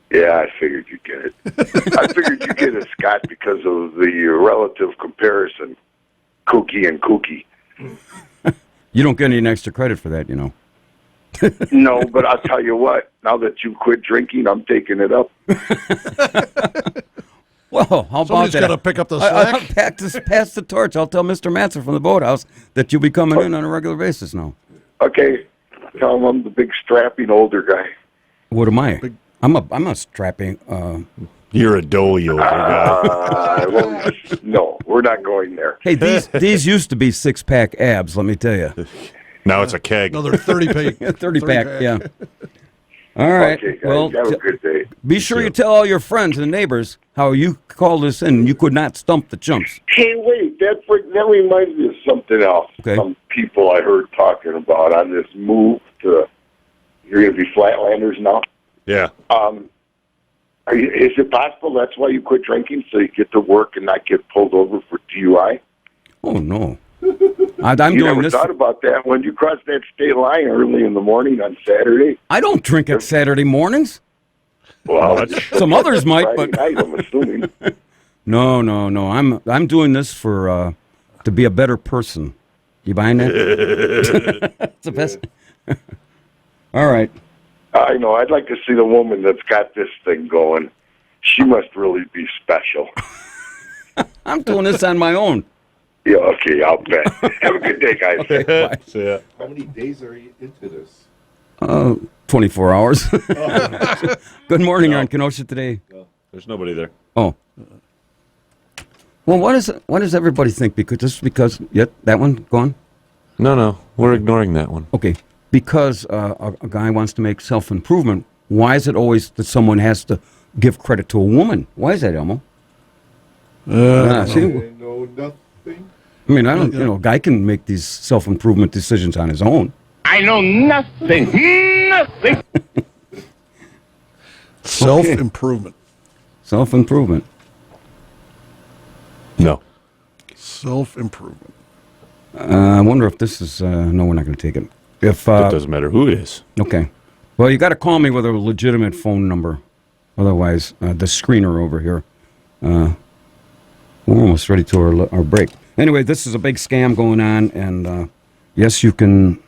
Yeah, I figured you'd get it. I figured you'd get it, Scott, because of the relative comparison. Kooky and Kooky. You don't get any extra credit for that, you know. No, but I'll tell you what. Now that you've quit drinking, I'm taking it up. Well, how about Somebody's that? got to pick up the slack. Pass the torch. I'll tell Mr. Matson from the boathouse that you'll be coming in on a regular basis now. Okay. Tell him I'm the big strapping older guy. What am I? I'm a strapping. You're a doughy older guy. Well, no, we're not going there. Hey, these used to be 6-pack abs. Let me tell you. Now it's a keg. Another 30-pack. 30-pack. Yeah. All right. Okay, guys, well, have a good day. be sure you tell all your friends and neighbors how you called us in and you could not stump the chumps. Hey, wait, that reminds me of something else. Okay. Some people I heard talking about on this move to, you're going to be Flatlanders now? Yeah. Is it possible that's why you quit drinking, so you get to work and not get pulled over for DUI? Oh, no. I'm you doing never this. thought about that when you cross that state line early in the morning on Saturday? I don't drink at Saturday mornings. Well, some others might, Friday but night, I'm assuming. No. I'm doing this for to be a better person. You buying that? It's the best. All right. I know. I'd like to see the woman that's got this thing going. She must really be special. I'm doing this on my own. Yeah, okay, I'll bet. Have a good day, guys. Okay, bye. Yeah. How many days are you into this? 24 hours. Good morning on Kenosha today. No, there's nobody there. Oh. Well, what does everybody think? Because that one gone? No, we're ignoring that one. Okay. Because a guy wants to make self-improvement, why is it always that someone has to give credit to a woman? Why is that, Elmo? I know nothing. I mean, I don't. A guy can make these self-improvement decisions on his own. I know nothing. Nothing. Self-improvement. Self-improvement. No. Self-improvement. I wonder if this is. No, we're not going to take it. If it doesn't matter who it is. Okay. Well, you got to call me with a legitimate phone number. Otherwise, the screener over here. We're almost ready to our break. Anyway, this is a big scam going on, and yes, you can.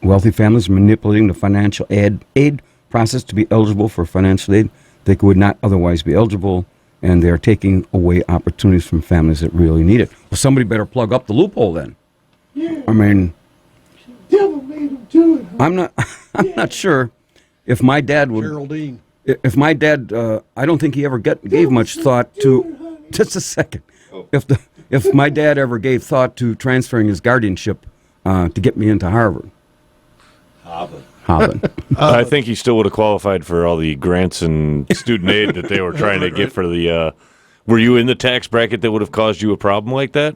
Wealthy families manipulating the financial aid process to be eligible for financial aid. They would not otherwise be eligible, and they are taking away opportunities from families that really need it. Well, somebody better plug up the loophole then. Yeah. I mean, devil made him do it. Huh? I'm not sure if my dad would. Geraldine. If my dad, I don't think he ever gave much thought to. Just a second. Oh. If my dad ever gave thought to transferring his guardianship to get me into Harvard. Harvard. I think he still would have qualified for all the grants and student aid that they were trying to get for the. Were you in the tax bracket that would have caused you a problem like that?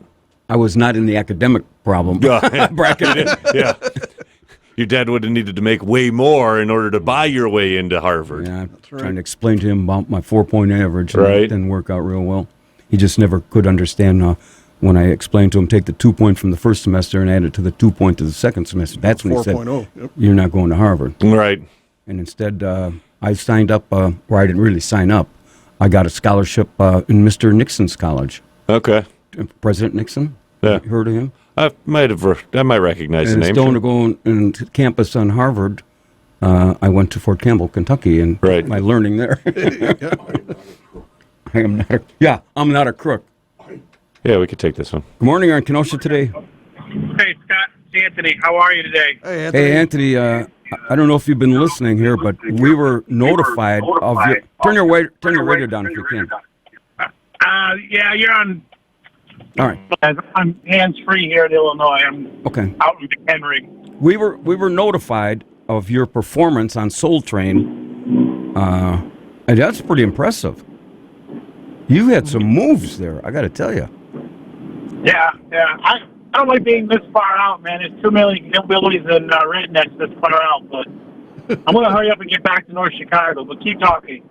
I was not in the academic problem bracket. Yeah. Your dad would have needed to make way more in order to buy your way into Harvard. Yeah, I'm trying to explain to him about my 4-point average. And Right. It didn't work out real well. He just never could understand when I explained to him, take the 2-point from the first semester and add it to the 2-point to the second semester. That's when he said, 4.0, yep. You're not going to Harvard. Right. And instead, I signed up, or I didn't really sign up. I got a scholarship in Mr. Nixon's college. Okay. President Nixon. Yeah. You heard of him? I might recognize And the name. instead of going into campus on Harvard, I went to Fort Campbell, Kentucky, and my learning there. I'm not a crook. Yeah, we could take this one. Good morning on Kenosha today. Hey, Scott. It's Anthony. How are you today? Hey, Anthony. I don't know if you've been listening here, but we were notified of your. Turn your radio down if you can. Yeah, you're on. All right. I'm hands-free here in Illinois. I'm Okay. out in McHenry. We were notified of your performance on Soul Train, and that's pretty impressive. You had some moves there, I got to tell you. Yeah. I don't like being this far out, man. There's too many hillbillies and rednecks this far out, but I'm going to hurry up and get back to North Chicago, but keep talking.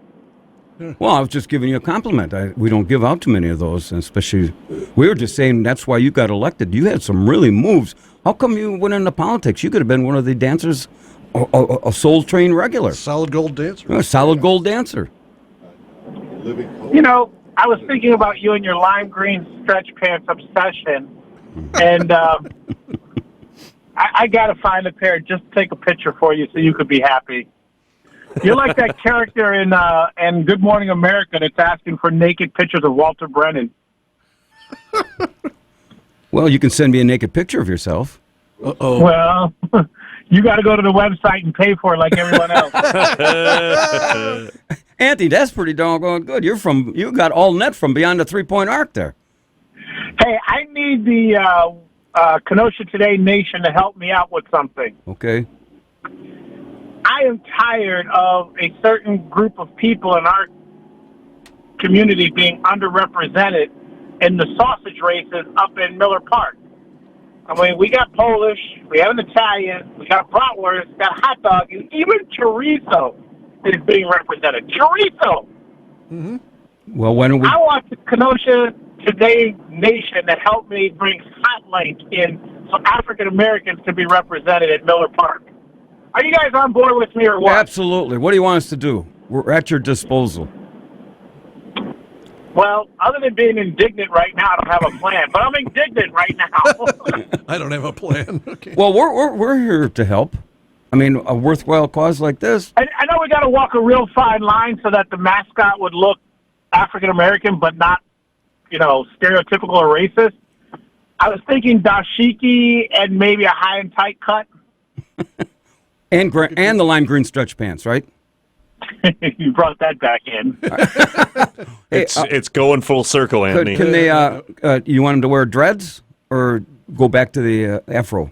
Well, I was just giving you a compliment. We don't give out too many of those, and especially, we were just saying that's why you got elected. You had some really moves. How come you went into politics? You could have been one of the dancers A Soul Train regular. Solid gold dancer. A solid gold dancer. You know, I was thinking about you and your lime green stretch pants obsession, and I got to find a pair just to take a picture for you so you could be happy. You're like that character in Good Morning America that's asking for naked pictures of Walter Brennan. Well, you can send me a naked picture of yourself. Uh-oh. Well, you got to go to the website and pay for it like everyone else. Anthony, that's pretty doggone good. You got all net from beyond the 3-point arc there. Hey, I need the Kenosha Today Nation to help me out with something. Okay. I am tired of a certain group of people in our community being underrepresented in the sausage races up in Miller Park. I mean, we got Polish, we have an Italian, we got bratwurst, we got hot dog, and even chorizo is being represented. Chorizo! Mm-hmm. Well, why don't we... I want the Kenosha Today Nation to help me bring Hotlink in so African Americans can be represented at Miller Park. Are you guys on board with me or what? Absolutely. What do you want us to do? We're at your disposal. Well, other than being indignant right now, I don't have a plan. But I'm indignant right now. I don't have a plan. Okay. Well, we're here to help. I mean, a worthwhile cause like this. I know we got to walk a real fine line so that the mascot would look African American, but not, stereotypical or racist. I was thinking dashiki and maybe a high and tight cut. and the lime green stretch pants, right? You brought that back in. It's going full circle, Anthony. Can they? You want them to wear dreads or go back to the afro?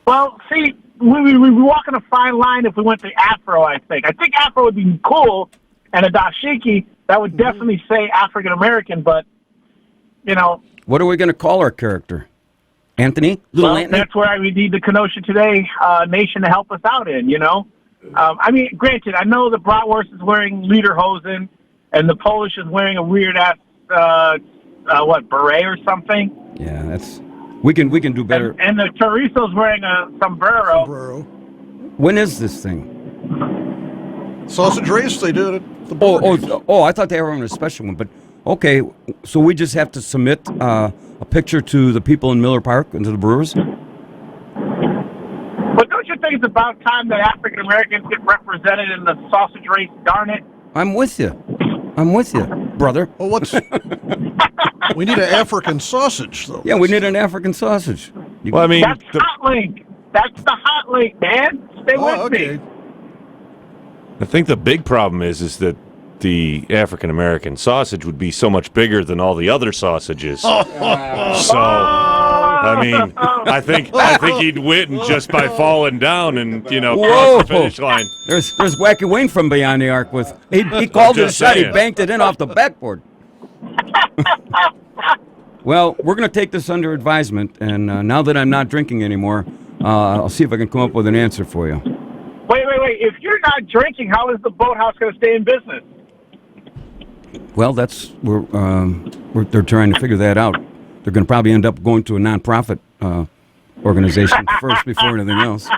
Well, see, we'd be walking a fine line if we went to afro. I think afro would be cool, and a dashiki that would definitely say African American. But what are we going to call our character? Anthony? Anthony? That's where we need the Kenosha Today Nation to help us out in. I mean, granted, I know the bratwurst is wearing lederhosen, and the Polish is wearing a weird ass beret or something. Yeah, we can do better. And the chorizo's wearing a sombrero. When is this thing? Sausage race, they did it. I thought they were on a special one, but okay. So we just have to submit a picture to the people in Miller Park and to the brewers. But don't you think it's about time that African Americans get represented in the sausage race? Darn it! I'm with you, brother. Well, we need an African sausage, though. Yeah, we need an African sausage. That's Hotlink. That's the Hotlink, man. Stay with me. I think the big problem is that the African American sausage would be so much bigger than all the other sausages. I think he'd win just by falling down and cross the finish line. There's Wacky Wayne from Beyond the Arc with he called it a shot. He banked it in off the backboard. Well, we're going to take this under advisement, and now that I'm not drinking anymore, I'll see if I can come up with an answer for you. Wait. If you're not drinking, how is the boathouse going to stay in business? Well, they're trying to figure that out. They're going to probably end up going to a nonprofit organization first before anything else.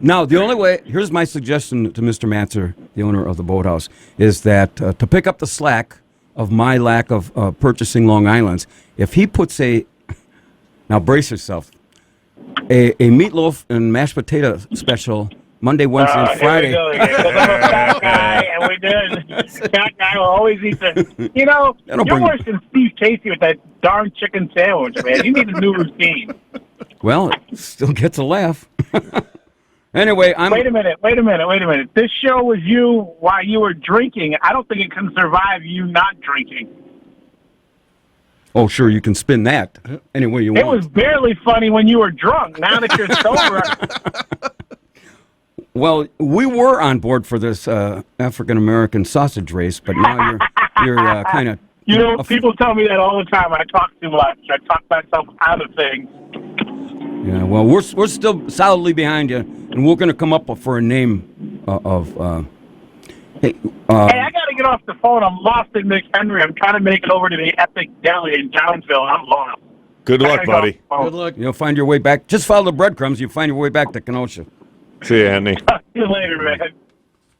Now, the only way, here's my suggestion to Mr. Matzer, the owner of the boathouse, is that to pick up the slack of my lack of purchasing Long Island's, if he puts now brace yourself, a meatloaf and mashed potato special Monday, Wednesday, and Friday. Here we go again. 'Cause I'm a fat guy, and we did. Fat guy will always eat you're worse than Steve Casey with that darn chicken sandwich, man. You need a new routine. Well, it still gets a laugh. Anyway, Wait a minute. This show was you while you were drinking. I don't think it can survive you not drinking. Oh, sure, you can spin that any way you want. It was barely funny when you were drunk. Now that you're sober... Well, we were on board for this African-American sausage race, but now you're kind of... people tell me that all the time. I talk too much. I talk myself out of things. Yeah, well, we're still solidly behind you, and we're going to come up for a name Hey, I got to get off the phone. I'm lost in McHenry. I'm trying to make it over to the Epic Deli in Townsville. I'm lost. Good luck, buddy. Good luck. You'll find your way back. Just follow the breadcrumbs. You'll find your way back to Kenosha. See you, Anthony. Talk to you later, man.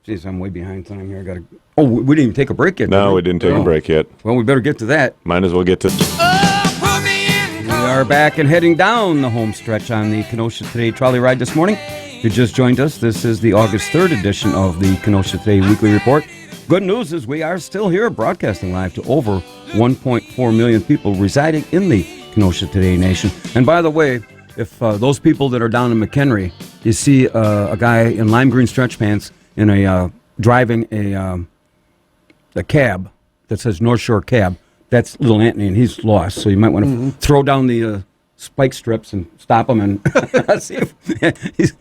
Jeez, I'm way behind time here. I gotta. Oh, we didn't even take a break yet. No, we didn't take a break yet. Well, we better get to that. Might as well get to. We are back and heading down the home stretch on the Kenosha Today trolley ride this morning. If you just joined us, this is the August 3rd edition of the Kenosha Today Weekly Report. Good news is we are still here broadcasting live to over 1.4 million people residing in the Kenosha Today Nation. And by the way, if those people that are down in McHenry, you see a guy in lime green stretch pants in a driving a cab that says North Shore Cab, that's little Anthony, and he's lost. So you might want to throw down the spike strips and stop him and see if he's.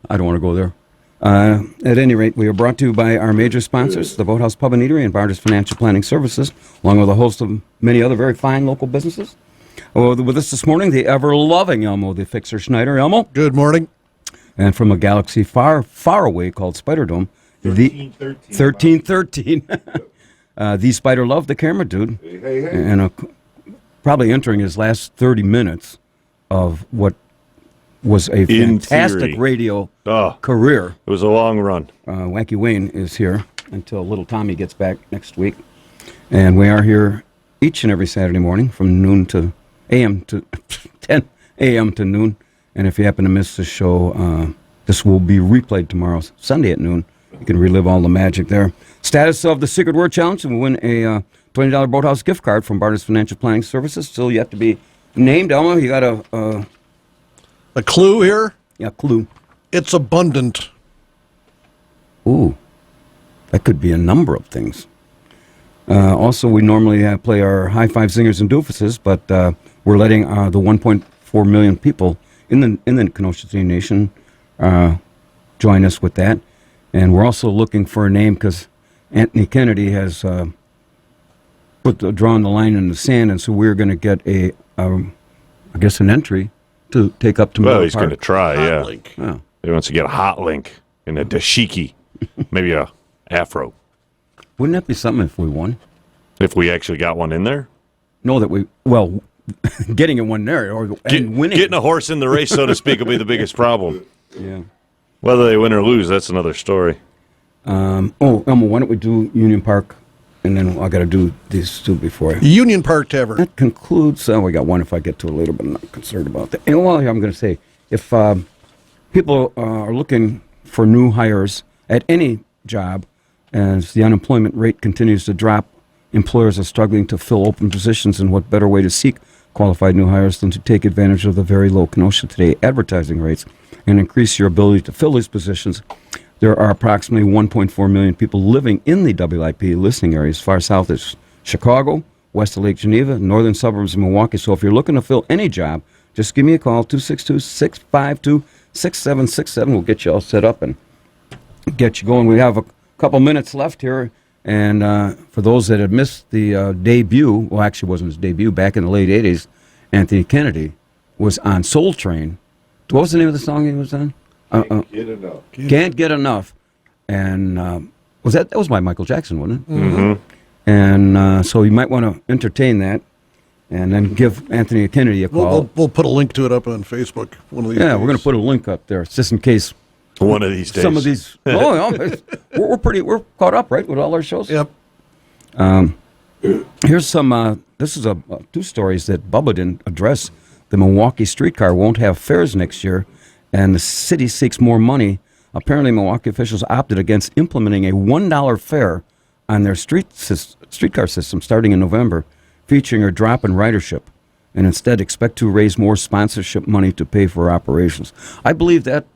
I don't want to go there. At any rate, we are brought to you by our major sponsors, the Boathouse Pub and Eatery and Barders Financial Planning Services, along with a host of many other very fine local businesses. With us this morning, the ever-loving Elmo, the Fixer Schneider. Elmo. Good morning. And from a galaxy far, far away called Spiderdome, 1313. The Spider Love, the camera dude. Hey. And probably entering his last 30 minutes of what was a fantastic radio career. It was a long run. Wacky Wayne is here until little Tommy gets back next week. And we are here each and every Saturday morning from noon to a.m. to 10 a.m. to noon. And if you happen to miss the show, this will be replayed tomorrow, Sunday at noon. You can relive all the magic there. Status of the Secret Word Challenge, and we win a $20 Boathouse gift card from Barders Financial Planning Services. Still yet to be named. Elmo, you got a clue here? Yeah, clue. It's abundant. Ooh, that could be a number of things. Also, we normally play our high five singers and doofuses, but we're letting the 1.4 million people in the Kenosha City Nation join us with that. And we're also looking for a name because Anthony Kennedy has drawn the line in the sand, and so we're going to get an entry to take up to Miller Well, he's Park. going to try, yeah. Link. Oh. He wants to get a hot link and a dashiki, maybe a afro. Wouldn't that be something if we won? If we actually got one in there? No, getting in one there and winning. Getting a horse in the race, so to speak, will be the biggest problem. Yeah. Whether they win or lose, that's another story. Elmo, why don't we do Union Park, and then I got to do these two before. Union Park Tavern. That concludes. We got one if I get to it later, but I'm not concerned about that. And I'm going to say, if people are looking for new hires at any job, as the unemployment rate continues to drop, employers are struggling to fill open positions, and what better way to seek qualified new hires than to take advantage of the very low Kenosha Today advertising rates and increase your ability to fill these positions. There are approximately 1.4 million people living in the WIP listening areas, far south as Chicago, west of Lake Geneva, northern suburbs of Milwaukee. So if you're looking to fill any job, just give me a call, 262-652-6767. We'll get you all set up and get you going. We have a couple minutes left here. And for those that have missed the debut, well, actually it wasn't his debut, back in the late 80s, Anthony Kennedy was on Soul Train. What was the name of the song he was on? Can't get enough. Can't Get Enough. And that was by Michael Jackson, wasn't it? Mm-hmm. And so you might want to entertain that and then give Anthony Kennedy a call. We'll put a link to it up on Facebook one of these Yeah, days. we're going to put a link up there just in case. One of these days. Some of these. We're caught up, right, with all our shows? Yep. Here's some, this is two stories that Bubba didn't address. The Milwaukee streetcar won't have fares next year, and the city seeks more money. Apparently, Milwaukee officials opted against implementing a $1 fare on their streetcar system starting in November, featuring a drop in ridership, and instead expect to raise more sponsorship money to pay for operations. I believe that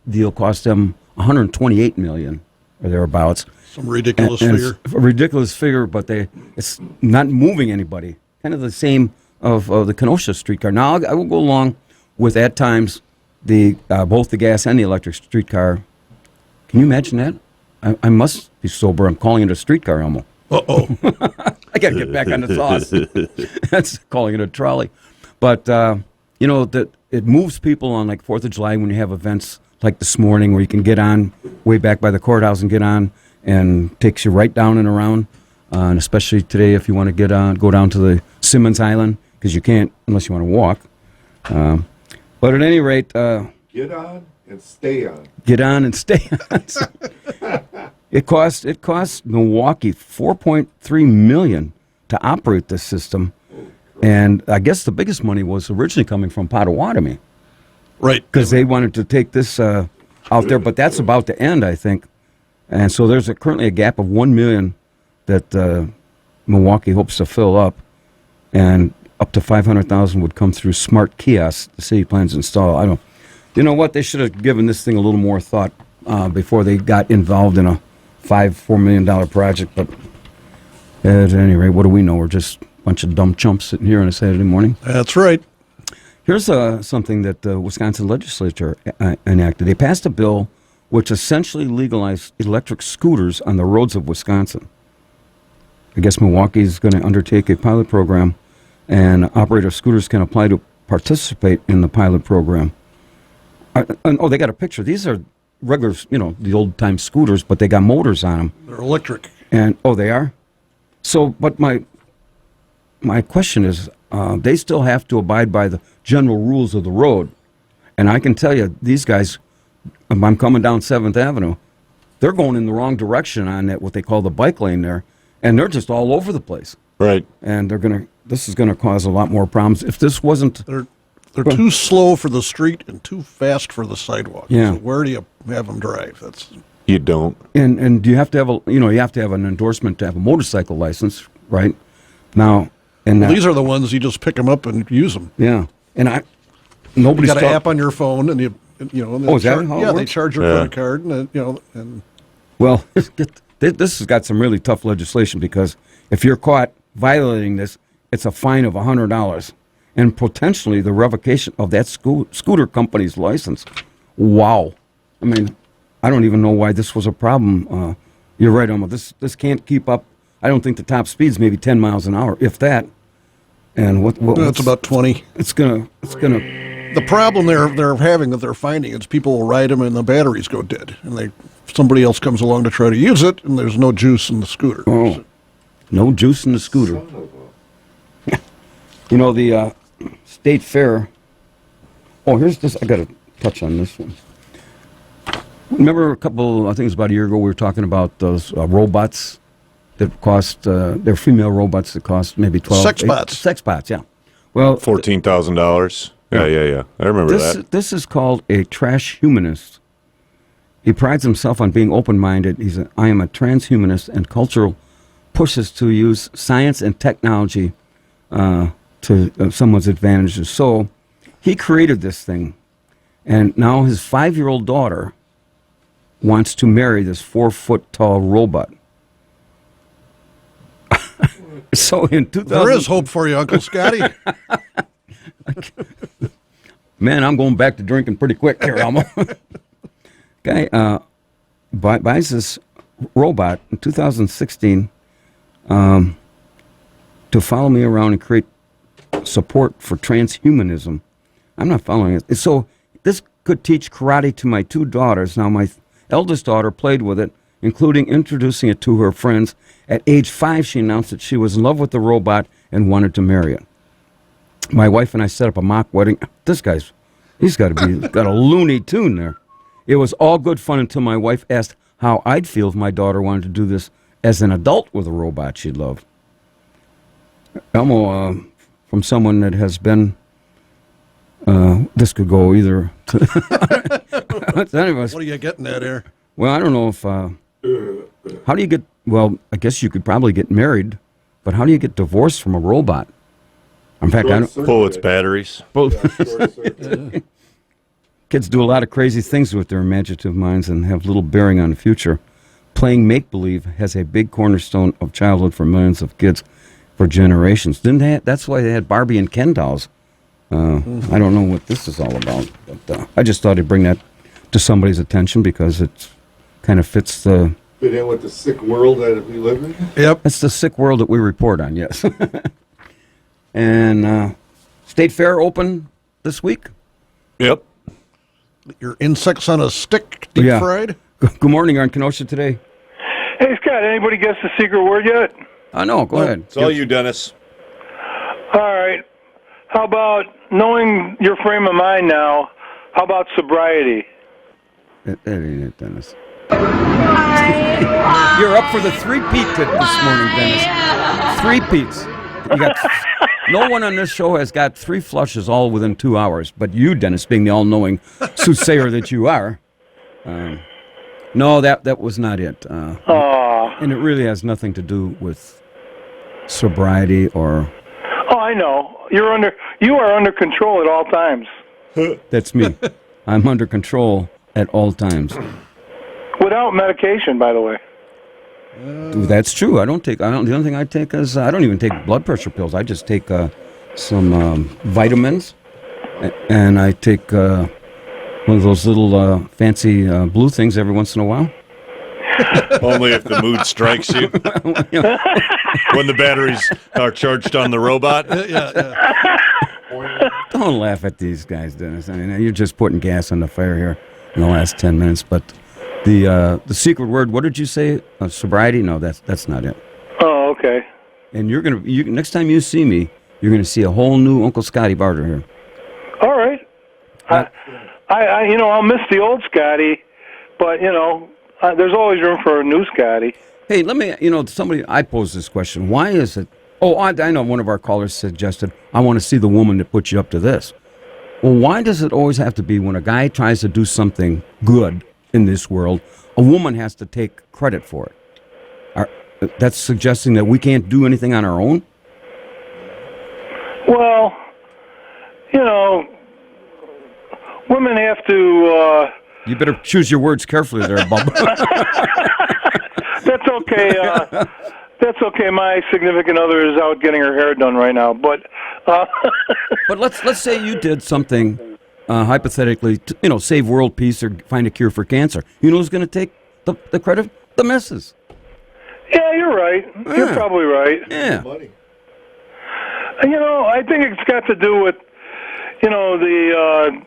deal cost them $128 million or thereabouts. Some ridiculous figure. It's a ridiculous figure, but it's not moving anybody. Kind of the same of the Kenosha streetcar. Now, I will go along with, at times, both the gas and the electric streetcar. Can you imagine that? I must be sober. I'm calling it a streetcar, Elmo. Uh-oh. I got to get back on the sauce. That's calling it a trolley. But, that it moves people on, like, 4th of July when you have events like this morning where you can get on way back by the courthouse and get on, and takes you right down and around. And especially today, if you want to go down to the Simmons Island, because you can't unless you want to walk. But at any rate, Get on and stay on. get on and stay on. It cost Milwaukee $4.3 million to operate this system, and I guess the biggest money was originally coming from Potawatomi, right? Because they wanted to take this out there, but that's about to end, I think. And so there's currently a gap of $1 million that Milwaukee hopes to fill up, and up to $500,000 would come through smart kiosks the city plans to install. You know what? They should have given this thing a little more thought before they got involved in a $4 million project. But at any rate, what do we know? We're just a bunch of dumb chumps sitting here on a Saturday morning. That's right. Here's something that the Wisconsin legislature enacted. They passed a bill which essentially legalized electric scooters on the roads of Wisconsin. I guess Milwaukee is going to undertake a pilot program, and operator scooters can apply to participate in the pilot program. They got a picture. These are regular, the old-time scooters, but they got motors on them. They're electric. And they are? So, but my question is, they still have to abide by the general rules of the road. And I can tell you, these guys, if I'm coming down 7th Avenue, they're going in the wrong direction on that, what they call the bike lane there, and they're just all over the place. Right. And this is going to cause a lot more problems. If this wasn't... They're too slow for the street and too fast for the sidewalk. Yeah. So where do you have them drive? You don't. And do you have to have you have to have an endorsement to have a motorcycle license, right? Now, these are the ones you just pick them up and use them. Yeah. And nobody's got an app on your phone, and is that how it works? They charge your credit card, and well, this has got some really tough legislation, because if you're caught violating this, it's a fine of $100 and potentially the revocation of that scooter company's license. Wow. I mean, I don't even know why this was a problem. You're right, Elmo. This can't keep up. I don't think the top speed's maybe 10 miles an hour, if that. And it's about 20. It's gonna. The problem they're having, that they're finding, is people will ride them and the batteries go dead, and somebody else comes along to try to use it, and there's no juice in the scooter. Oh, no juice in the scooter. The State Fair. Oh, here's this. I got to touch on this one. Remember I think it was about a year ago, we were talking about those robots that cost, they're female robots that cost maybe $12,000. Sex bots, yeah. Well, $14,000. Yeah. I remember that. This is called a trash humanist. He prides himself on being open-minded. I am a transhumanist, and cultural pushes to use science and technology to someone's advantages. So he created this thing, and now his 5-year-old daughter wants to marry this 4-foot-tall robot. So in 2000... There is hope for you, Uncle Scotty. Man, I'm going back to drinking pretty quick here, Elmo. Guy buys this robot in 2016 to follow me around and create support for transhumanism. I'm not following it. So this could teach karate to my 2 daughters. Now, my eldest daughter played with it, including introducing it to her friends. At age 5, she announced that she was in love with the robot and wanted to marry it. My wife and I set up a mock wedding. He's got a Looney Tune there. It was all good fun until my wife asked how I'd feel if my daughter wanted to do this as an adult with a robot she loved. Elmo, from someone that has been, this could go either to anyways. What are you getting at here? Well, I don't know if, how do you get, well, I guess you could probably get married, but how do you get divorced from a robot? In fact, I don't pull its batteries. Kids do a lot of crazy things with their imaginative minds and have little bearing on the future. Playing make-believe has a big cornerstone of childhood for millions of kids for generations. That's why they had Barbie and Ken dolls. I don't know what this is all about, but I just thought I'd bring that to somebody's attention because it kind of fits the... Fit in with the sick world that we live in? Yep. It's the sick world that we report on, yes. And State Fair open this week? Yep. Your insects on a stick, deep fried? Good morning, on Kenosha today. Hey, Scott, anybody guess the secret word yet? No, go ahead. It's all you, Dennis. All right. How about knowing your frame of mind now? How about sobriety? That ain't it, Dennis. You're up for the three-peat this morning, Dennis. Three-peats. You got no one on this show has got 3 flushes all within 2 hours, but you, Dennis, being the all-knowing soothsayer that you are. No, that was not it. And it really has nothing to do with sobriety or. Oh, I know. You are under control at all times. That's me. I'm under control at all times. Without medication, by the way. That's true. The only thing I take is I don't even take blood pressure pills. I just take some vitamins, and I take one of those little fancy blue things every once in a while. Only if the mood strikes you. When the batteries are charged on the robot. Don't laugh at these guys, Dennis. I mean, you're just putting gas on the fire here in the last 10 minutes. But the secret word, what did you say? Sobriety? No, that's not it. Oh, okay. And next time you see me, you're gonna see a whole new Uncle Scotty Barter here. All right. I'll miss the old Scotty, but there's always room for a new Scotty. Hey, let me, I posed this question. Why is it? Oh, I know one of our callers suggested, I want to see the woman that put you up to this. Well, why does it always have to be when a guy tries to do something good in this world, a woman has to take credit for it? That's suggesting that we can't do anything on our own? Well, women have to... You better choose your words carefully there, Bob. That's okay. That's okay. My significant other is out getting her hair done right now. But but let's say you did something hypothetically, to, save world peace or find a cure for cancer. You know who's going to take the credit? The missus. Yeah, you're right. Yeah. You're probably right. Yeah. I think it's got to do with the